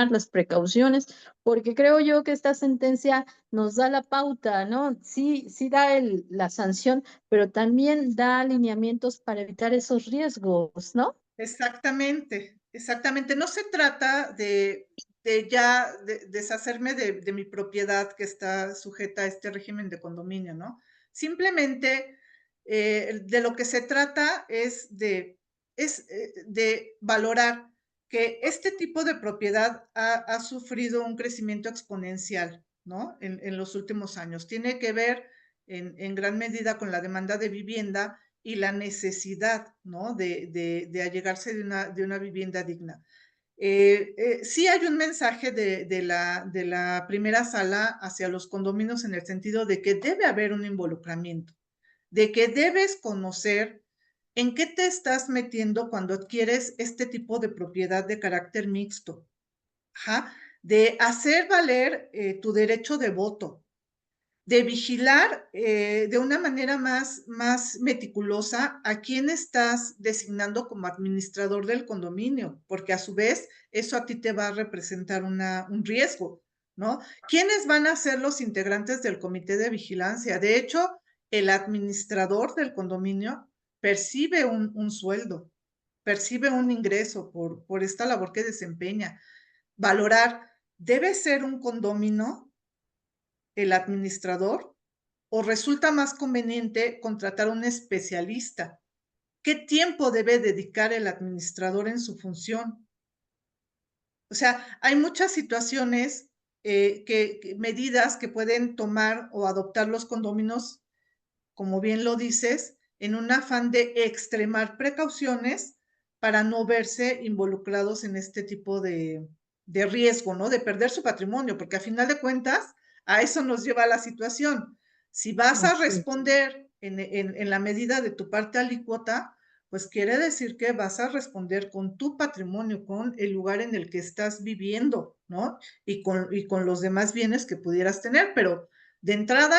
las precauciones, porque creo yo que esta sentencia nos da la pauta, ¿no? Sí da la sanción, pero también da alineamientos para evitar esos riesgos, ¿no? Exactamente, exactamente. No se trata de ya deshacerme de mi propiedad que está sujeta a este régimen de condominio, ¿no? Simplemente de lo que se trata es de valorar que este tipo de propiedad ha sufrido un crecimiento exponencial, ¿no? En los últimos años. Tiene que ver en gran medida con la demanda de vivienda y la necesidad, ¿no? de allegarse de una vivienda digna. Sí hay un mensaje de la primera sala hacia los condominios en el sentido de que debe haber un involucramiento, de que debes conocer en qué te estás metiendo cuando adquieres este tipo de propiedad de carácter mixto. Ajá. De hacer valer tu derecho de voto, de vigilar de una manera más meticulosa a quién estás designando como administrador del condominio, porque a su vez eso a ti te va a representar un riesgo, ¿no? ¿Quiénes van a ser los integrantes del comité de vigilancia? De hecho, el administrador del condominio percibe un sueldo, percibe un ingreso por esta labor que desempeña. Valorar, ¿debe ser un condominio el administrador o resulta más conveniente contratar a un especialista? ¿Qué tiempo debe dedicar el administrador en su función? O sea, hay muchas situaciones, medidas que pueden tomar o adoptar los condominios, como bien lo dices, en un afán de extremar precauciones para no verse involucrados en este tipo de riesgo, ¿no? De perder su patrimonio, porque a final de cuentas, a eso nos lleva la situación. Si vas a Así. responder en la medida de tu parte alícuota, pues quiere decir que vas a responder con tu patrimonio, con el lugar en el que estás viviendo, ¿no? Y con los demás bienes que pudieras tener, pero de entrada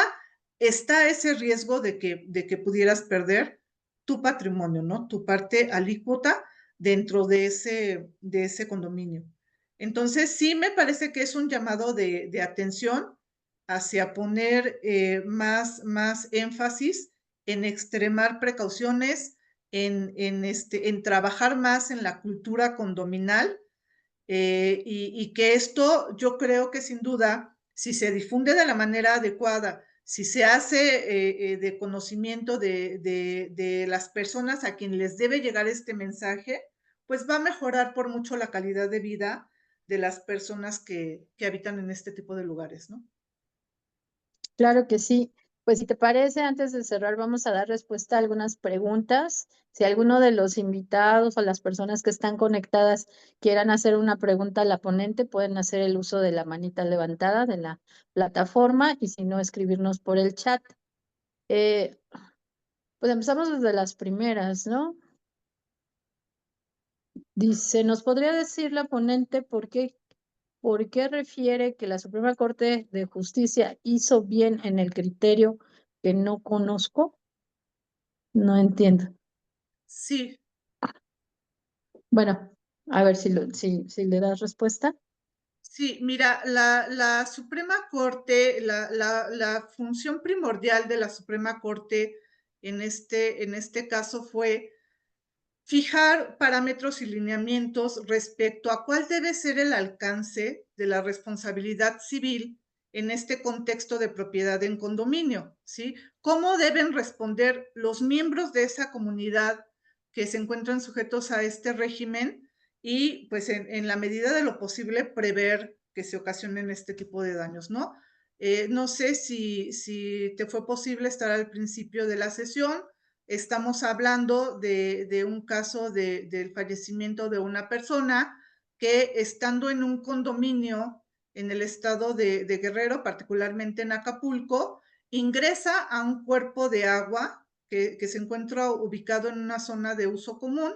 está ese riesgo de que pudieras perder tu patrimonio, ¿no? Tu parte alícuota dentro de ese condominio. Entonces, sí me parece que es un llamado de atención hacia poner más énfasis en extremar precauciones, en trabajar más en la cultura condominal, y que esto yo creo que sin duda, si se difunde de la manera adecuada, si se hace de conocimiento de las personas a quien les debe llegar este mensaje, pues va a mejorar por mucho la calidad de vida de las personas que habitan en este tipo de lugares, ¿no? Claro que sí. Pues si te parece, antes de cerrar, vamos a dar respuesta a algunas preguntas. Si alguno de los invitados o las personas que están conectadas quieran hacer una pregunta a la ponente, pueden hacer el uso de la manita levantada de la plataforma y si no, escribirnos por el chat. Eh, pues empezamos desde las primeras, ¿no? Dice, ¿nos podría decir la ponente por qué refiere que la Suprema Corte de Justicia hizo bien en el criterio que no conozco? No entiendo. Sí, Bueno, a ver si le das respuesta. sí, mira, la Suprema Corte, la función primordial de la Suprema Corte en este caso fue fijar parámetros y lineamientos respecto a cuál debe ser el alcance de la responsabilidad civil en este contexto de propiedad en condominio, ¿sí? ¿Cómo deben responder los miembros de esa comunidad que se encuentran sujetos a este régimen y, pues, en la medida de lo posible, prever que se ocasionen este tipo de daños, ¿no? No sé si te fue posible estar al principio de la sesión. Estamos hablando de un caso del fallecimiento de una persona que, estando en un condominio en el estado de Guerrero, particularmente en Acapulco, ingresa a un cuerpo de agua que se encuentra ubicado en una zona de uso común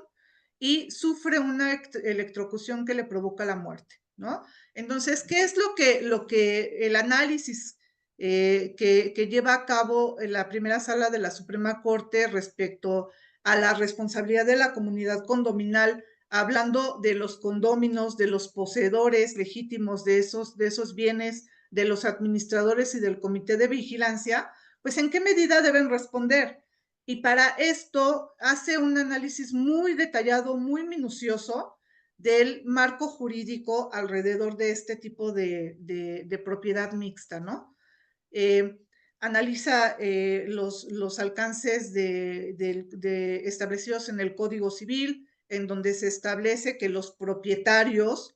y sufre una electrocución que le provoca la muerte, ¿no? Entonces, ¿qué es lo que el análisis que lleva a cabo en la primera sala de la Suprema Corte respecto a la responsabilidad de la comunidad condominal, hablando de los condóminos, de los poseedores legítimos de esos bienes, de los administradores y del comité de vigilancia? Pues, ¿en qué medida deben responder? Y para esto hace un análisis muy detallado, muy minucioso del marco jurídico alrededor de este tipo de propiedad mixta, ¿no? Analiza los alcances establecidos en el Código Civil, en donde se establece que los propietarios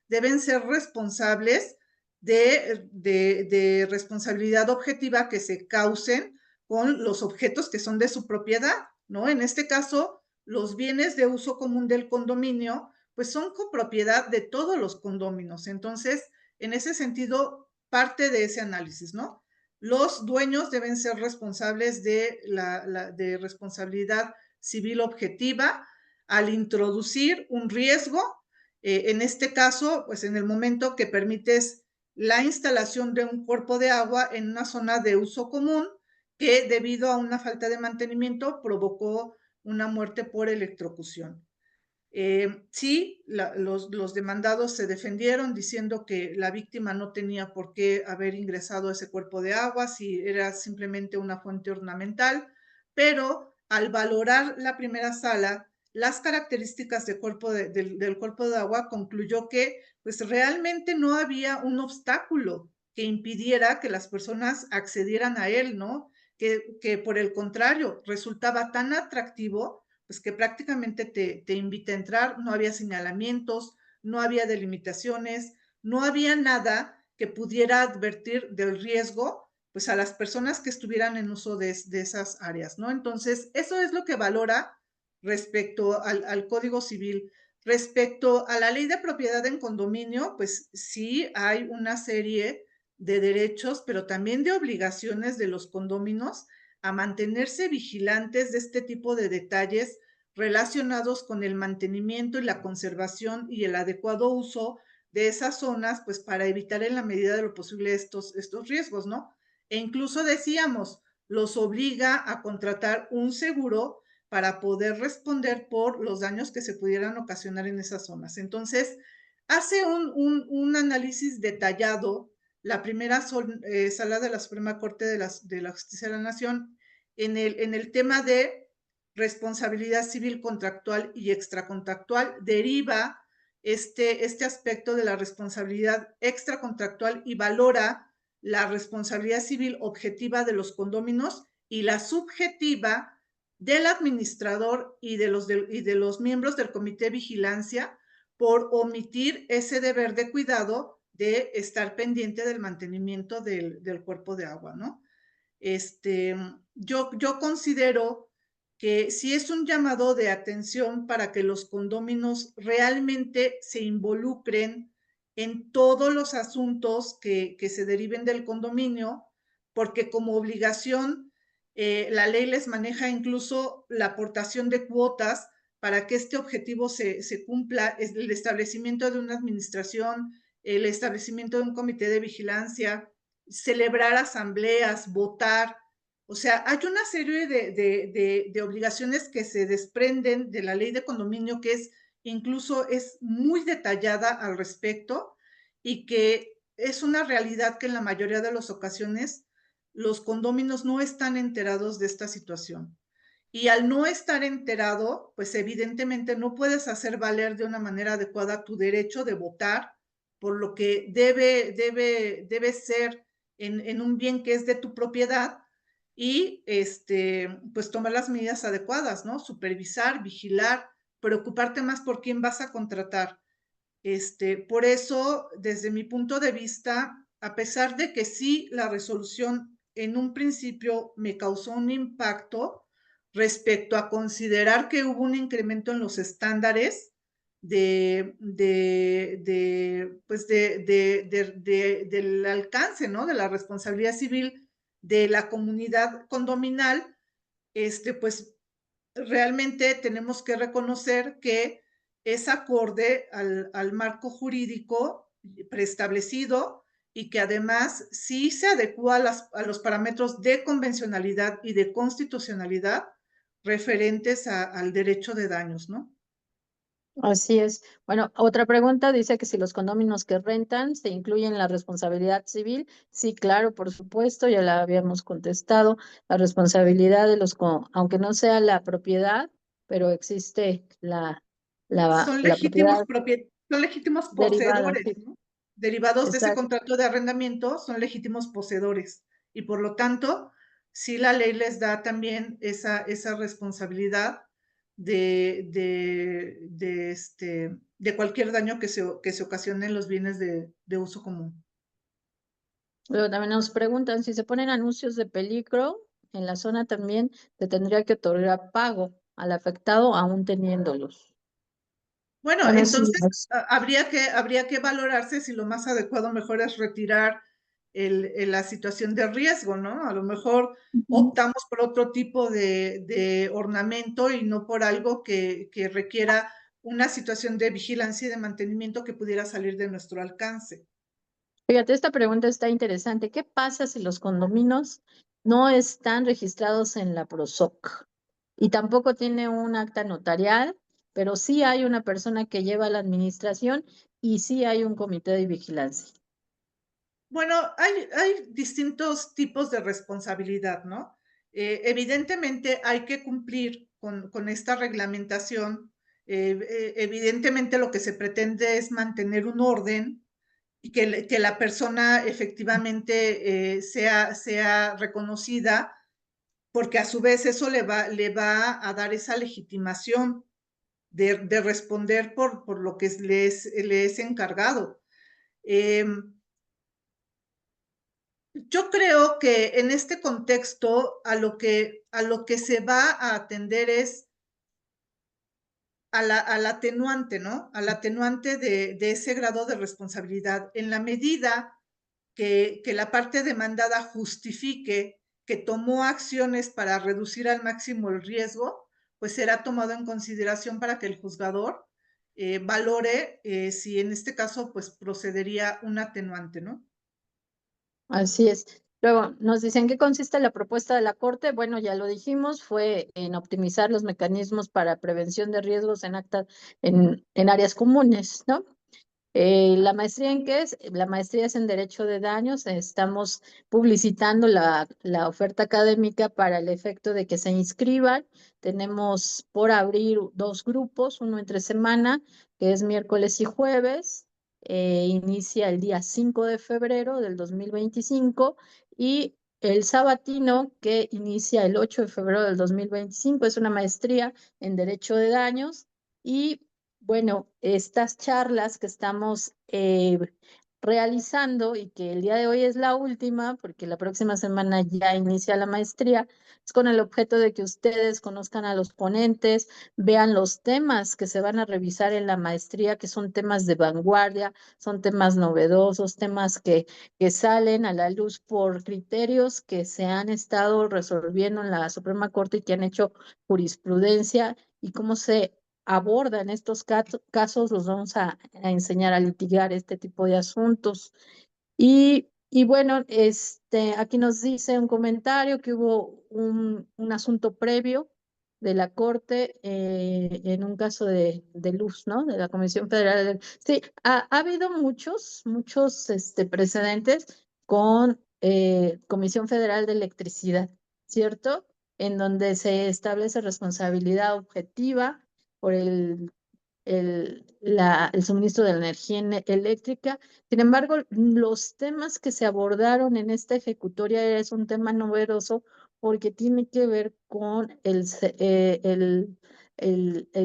deben ser responsables de responsabilidad objetiva que se causen con los objetos que son de su propiedad, ¿no? En este caso, los bienes de uso común del condominio, pues son copropiedad de todos los condóminos. Entonces, en ese sentido, parte de ese análisis, ¿no? Los dueños deben ser responsables de responsabilidad civil objetiva al introducir un riesgo, en este caso, pues en el momento que permites la instalación de un cuerpo de agua en una zona de uso común que, debido a una falta de mantenimiento, provocó una muerte por electrocución. Sí, los demandados se defendieron diciendo que la víctima no tenía por qué haber ingresado a ese cuerpo de agua, si era simplemente una fuente ornamental, pero al valorar la primera sala las características del cuerpo de agua, concluyó que, pues, realmente no había un obstáculo que impidiera que las personas accedieran a él, ¿no? Que por el contrario, resultaba tan atractivo, pues, que prácticamente te invita a entrar. No había señalamientos, no había delimitaciones, no había nada que pudiera advertir del riesgo, pues, a las personas que estuvieran en uso de esas áreas, ¿no? Entonces, eso es lo que valora respecto al Código Civil. Respecto a la ley de propiedad en condominio, pues sí hay una serie de derechos, pero también de obligaciones de los condóminos a mantenerse vigilantes de este tipo de detalles relacionados con el mantenimiento y la conservación y el adecuado uso de esas zonas, pues para evitar en la medida de lo posible estos riesgos, ¿no? E incluso decíamos, los obliga a contratar un seguro para poder responder por los daños que se pudieran ocasionar en esas zonas. Entonces, hace un análisis detallado la primera sala de la Suprema Corte de la Justicia de la Nación en el tema de responsabilidad civil contractual y extracontractual. Deriva este aspecto de la responsabilidad extracontractual y valora la responsabilidad civil objetiva de los condóminos y la subjetiva del administrador y de los miembros del comité de vigilancia por omitir ese deber de cuidado de estar pendiente del mantenimiento del cuerpo de agua, ¿no? Yo considero que sí es un llamado de atención para que los condóminos realmente se involucren en todos los asuntos que se deriven del condominio, porque como obligación la ley les maneja incluso la aportación de cuotas para que este objetivo se cumpla, es el establecimiento de una administración, el establecimiento de un comité de vigilancia, celebrar asambleas, votar. O sea, hay una serie de obligaciones que se desprenden de la ley de condominio que incluso es muy detallada al respecto y que es una realidad que en la mayoría de las ocasiones los condóminos no están enterados de esta situación. Y al no estar enterado, pues evidentemente no puedes hacer valer de una manera adecuada tu derecho de votar por lo que debe ser en un bien que es de tu propiedad y pues tomar las medidas adecuadas, ¿no? Supervisar, vigilar, preocuparte más por quién vas a contratar. Por eso, desde mi punto de vista, a pesar de que sí la resolución en un principio me causó un impacto respecto a considerar que hubo un incremento en los estándares del alcance, ¿no? De la responsabilidad civil de la comunidad condominal, pues realmente tenemos que reconocer que es acorde al marco jurídico preestablecido y que además sí se adecua a los parámetros de convencionalidad y de constitucionalidad referentes al derecho de daños, ¿no? Así es. Bueno, otra pregunta dice que si los condóminos que rentan se incluyen en la responsabilidad civil. Sí, claro, por supuesto, ya la habíamos contestado. La responsabilidad de aunque no sea la propiedad, pero existe Son la propiedad legítimos derivada. poseedores, Sí, ¿no? Derivados de ese exacto. contrato de arrendamiento, son legítimos poseedores. Y por lo tanto, sí la ley les da también esa responsabilidad de cualquier daño que se ocasione en los bienes de uso común. Luego también nos preguntan si se ponen anuncios de peligro en la zona, también se tendría que otorgar pago al afectado aún teniéndolos. Bueno, Bueno, sí, entonces habría que valorarse si lo más adecuado mejor es retirar la situación de riesgo, ¿no? A lo mejor optamos por otro tipo de ornamento y no por algo que requiera una situación de vigilancia y de mantenimiento que pudiera salir de nuestro alcance. fíjate, esta pregunta está interesante. ¿Qué pasa si los condominios no están registrados en la PROSOC y tampoco tiene un acta notarial, pero sí hay una persona que lleva la administración y sí hay un comité de vigilancia? Bueno, hay distintos tipos de responsabilidad, ¿no? Evidentemente hay que cumplir con esta reglamentación. Evidentemente lo que se pretende es mantener un orden y que la persona efectivamente sea reconocida, porque a su vez eso le va a dar esa legitimación de responder por lo que le es encargado. Yo creo que en este contexto a lo que se va a atender es al atenuante, ¿no? Al atenuante de ese grado de responsabilidad. En la medida que la parte demandada justifique que tomó acciones para reducir al máximo el riesgo, pues será tomado en consideración para que el juzgador valore si en este caso pues procedería un atenuante, ¿no? Así es. Luego, nos dicen qué consiste la propuesta de la Corte. Bueno, ya lo dijimos, fue en optimizar los mecanismos para prevención de riesgos en actas, en áreas comunes, ¿no? ¿La maestría en qué es? La maestría es en Derecho de Daños. Estamos publicitando la oferta académica para el efecto de que se inscriban. Tenemos por abrir 2 grupos, uno entre semana, que es miércoles y jueves. Inicia el día 5 de febrero del 2025 y el sabatino, que inicia el 8 de febrero del 2025, es una maestría en Derecho de Daños. Y bueno, estas charlas que estamos realizando y que el día de hoy es la última, porque la próxima semana ya inicia la maestría, es con el objeto de que ustedes conozcan a los ponentes, vean los temas que se van a revisar en la maestría, que son temas de vanguardia, son temas novedosos, temas que salen a la luz por criterios que se han estado resolviendo en la Suprema Corte y que han hecho jurisprudencia y cómo se abordan estos casos, los vamos a enseñar a litigar este tipo de asuntos. Y bueno, aquí nos dice un comentario que hubo un asunto previo de la Corte en un caso de luz, ¿no? De la Comisión Federal de... Sí, ha habido muchos precedentes con Comisión Federal de Electricidad, ¿cierto? En donde se establece responsabilidad objetiva por el suministro de la energía eléctrica. Sin embargo, los temas que se abordaron en esta ejecutoria es un tema novedoso porque tiene que ver con el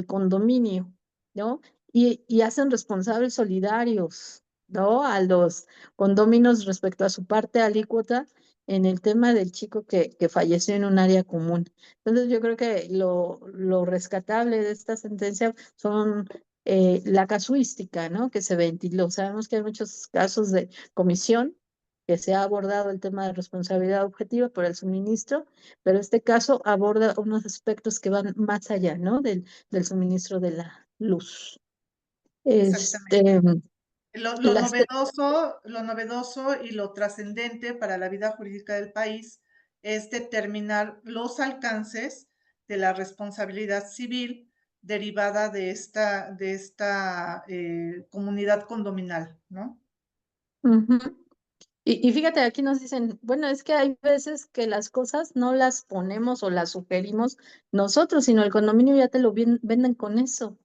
condominio, ¿no? Y hacen responsables solidarios, ¿no? A los condóminos respecto a su parte alícuota en el tema del chico que falleció en un área común. Entonces, yo creo que lo rescatable de esta sentencia son la casuística, ¿no? Que se ventiló. Sabemos que hay muchos casos de comisión que se ha abordado el tema de responsabilidad objetiva por el suministro, pero este caso aborda unos aspectos que van más allá, ¿no? Del suministro de la luz. Exactamente. Este, Lo las, novedoso y lo trascendente para la vida jurídica del país es determinar los alcances de la responsabilidad civil derivada de esta comunidad condominal, ¿no? Ujú. Y fíjate, aquí nos dicen, bueno, es que hay veces que las cosas no las ponemos o las sugerimos nosotros, sino el condominio ya te lo venden con eso,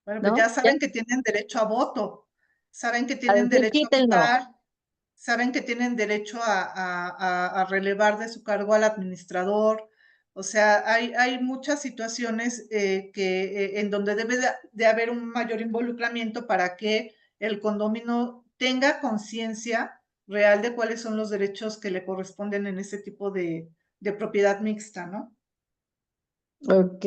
Bueno, pues ya ¿no? Ya, saben que tienen derecho a voto, saben que a tienen decir, derecho a quítenlo. votar, saben que tienen derecho a relevar de su cargo al administrador. O sea, hay muchas situaciones en donde debe de haber un mayor involucramiento para que el condominio tenga conciencia real de cuáles son los derechos que le corresponden en ese tipo de propiedad mixta, ¿no? Ok,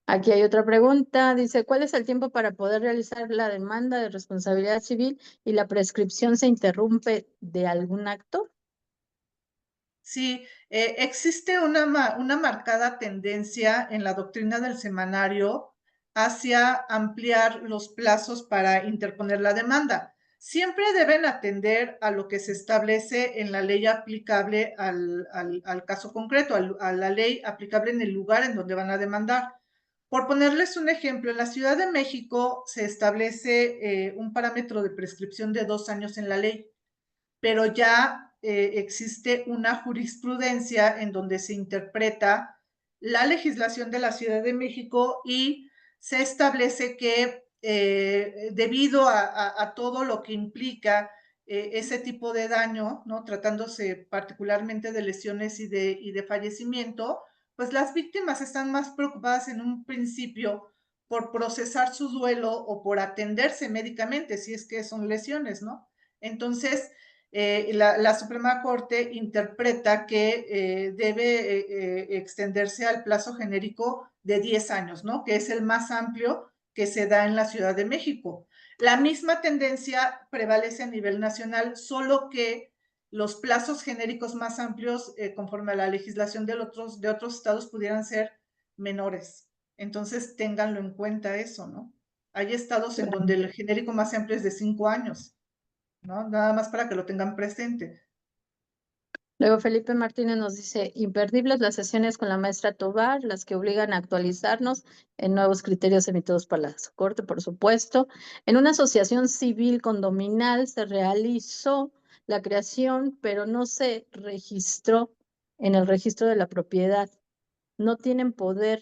aquí hay otra pregunta. Dice, ¿cuál es el tiempo para poder realizar la demanda de responsabilidad civil y la prescripción se interrumpe de algún acto? Sí, existe una marcada tendencia en la doctrina del semanario hacia ampliar los plazos para interponer la demanda. Siempre deben atender a lo que se establece en la ley aplicable al caso concreto, a la ley aplicable en el lugar en donde van a demandar. Por ponerles un ejemplo, en la Ciudad de México se establece un parámetro de prescripción de 2 años en la ley, pero ya existe una jurisprudencia en donde se interpreta la legislación de la Ciudad de México y se establece que debido a todo lo que implica ese tipo de daño, ¿no? Tratándose particularmente de lesiones y de fallecimiento, pues las víctimas están más preocupadas en un principio por procesar su duelo o por atenderse médicamente, si es que son lesiones, ¿no? Entonces, la Suprema Corte interpreta que debe extenderse al plazo genérico de 10 años, ¿no? Que es el más amplio que se da en la Ciudad de México. La misma tendencia prevalece a nivel nacional, solo que los plazos genéricos más amplios, conforme a la legislación de otros estados, pudieran ser menores. Entonces, ténganlo en cuenta eso, ¿no? Hay estados en donde el genérico más amplio es de 5 años, ¿no? Nada más para que lo tengan presente. Luego Felipe Martínez nos dice, imperdibles las sesiones con la maestra Tovar, las que obligan a actualizarnos en nuevos criterios emitidos por la Corte, por supuesto. En una asociación civil condominal se realizó la creación, pero no se registró en el registro de la propiedad. No tienen poder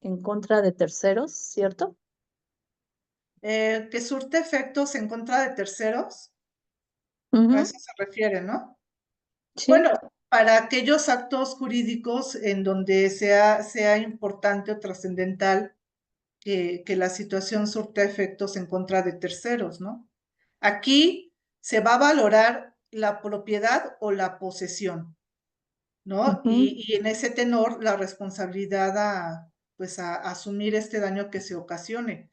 en contra de terceros, ¿cierto? Que surte efectos en contra de terceros, Ujú, a eso se refiere, ¿no? sí. Bueno, para aquellos actos jurídicos en donde sea importante o trascendental que la situación surta efectos en contra de terceros, ¿no? Aquí se va a valorar la propiedad o la posesión, ¿no? Ujú. Y en ese tenor, la responsabilidad pues a asumir este daño que se ocasione.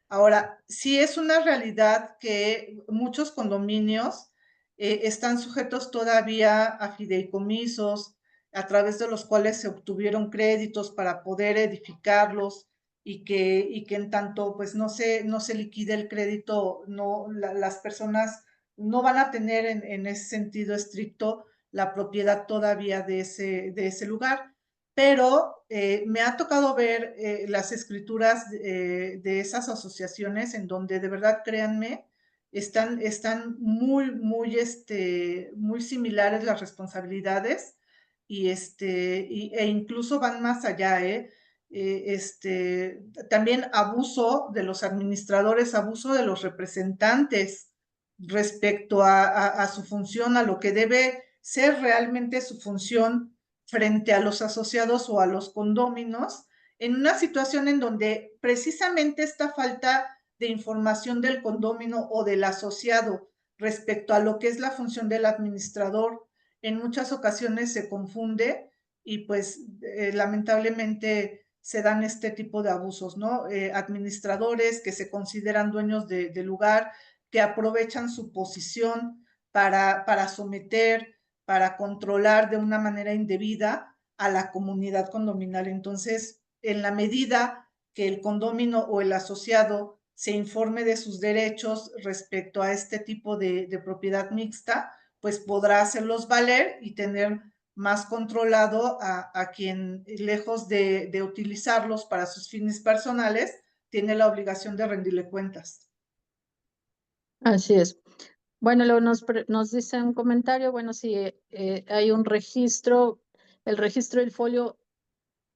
Ahora, sí es una realidad que muchos condominios están sujetos todavía a fideicomisos, a través de los cuales se obtuvieron créditos para poder edificarlos y que en tanto pues no se liquide el crédito, no, las personas no van a tener en ese sentido estricto la propiedad todavía de ese lugar. Pero me ha tocado ver las escrituras de esas asociaciones en donde de verdad, créanme, están muy similares las responsabilidades e incluso van más allá, también abuso de los administradores, abuso de los representantes respecto a su función, a lo que debe ser realmente su función frente a los asociados o a los condóminos, en una situación en donde precisamente esta falta de información del condómino o del asociado respecto a lo que es la función del administrador, en muchas ocasiones se confunde y pues lamentablemente se dan este tipo de abusos, ¿no? Administradores que se consideran dueños del lugar, que aprovechan su posición para someter, para controlar de una manera indebida a la comunidad condominal. Entonces, en la medida que el condomino o el asociado se informe de sus derechos respecto a este tipo de propiedad mixta, pues podrá hacerlos valer y tener más controlado a quien, lejos de utilizarlos para sus fines personales, tiene la obligación de rendirle cuentas. Así es. Bueno, luego nos dice un comentario, bueno, si hay un registro, el registro del folio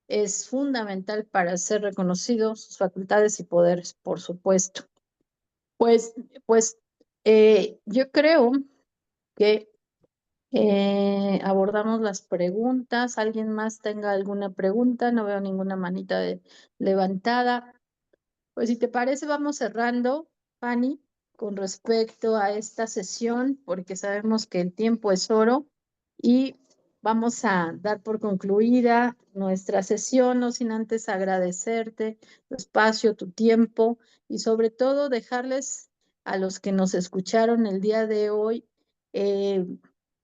es fundamental para ser reconocido, sus facultades y poderes, por supuesto. Pues, pues yo creo que abordamos las preguntas. ¿Alguien más tenga alguna pregunta? No veo ninguna manita levantada. Pues si te parece, vamos cerrando, Fanny, con respecto a esta sesión, porque sabemos que el tiempo es oro y vamos a dar por concluida nuestra sesión, no sin antes agradecerte tu espacio, tu tiempo y sobre todo dejarles a los que nos escucharon el día de hoy, eh,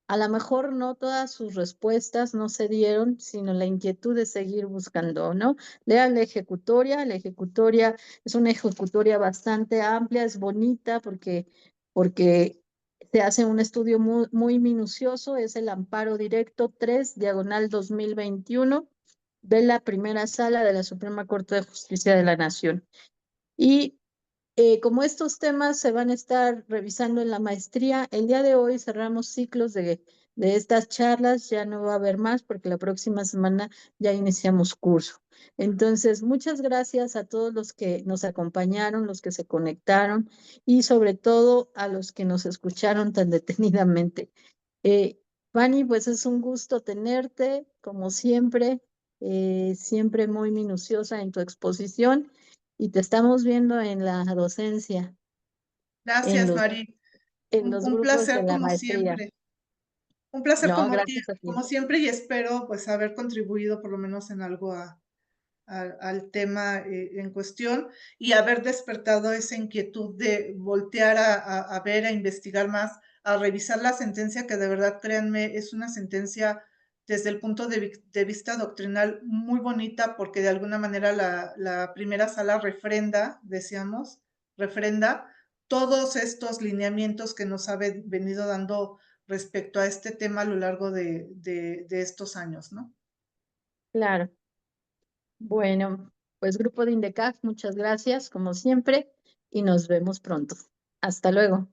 a lo mejor no todas sus respuestas no se dieron, sino la inquietud de seguir buscando, ¿no? Lean la ejecutoria es una ejecutoria bastante amplia, es bonita porque se hace un estudio muy minucioso, es el amparo directo 3, diagonal 2021, de la primera sala de la Suprema Corte de Justicia de la Nación. Y como estos temas se van a estar revisando en la maestría, el día de hoy cerramos ciclos de estas charlas, ya no va a haber más porque la próxima semana ya iniciamos curso. Entonces, muchas gracias a todos los que nos acompañaron, los que se conectaron y sobre todo a los que nos escucharon tan detenidamente. Fanny, pues es un gusto tenerte, como siempre, siempre muy minuciosa en tu exposición y te estamos viendo en la docencia, en Gracias, los, Mari. en los Un grupos de placer la como maestría. siempre. Un placer No, gracias a ti. como siempre y espero pues haber contribuido por lo menos en algo al tema en cuestión y haber despertado esa inquietud de voltear a ver, a investigar más a revisar la sentencia, que de verdad, créanme, es una sentencia desde el punto de vista doctrinal muy bonita, porque de alguna manera la primera sala refrenda, decíamos, refrenda todos estos lineamientos que nos ha venido dando respecto a este tema a lo largo de estos años, ¿no? Claro. Bueno, pues Grupo de INDECAF, muchas gracias, como siempre, y nos vemos pronto. Hasta luego.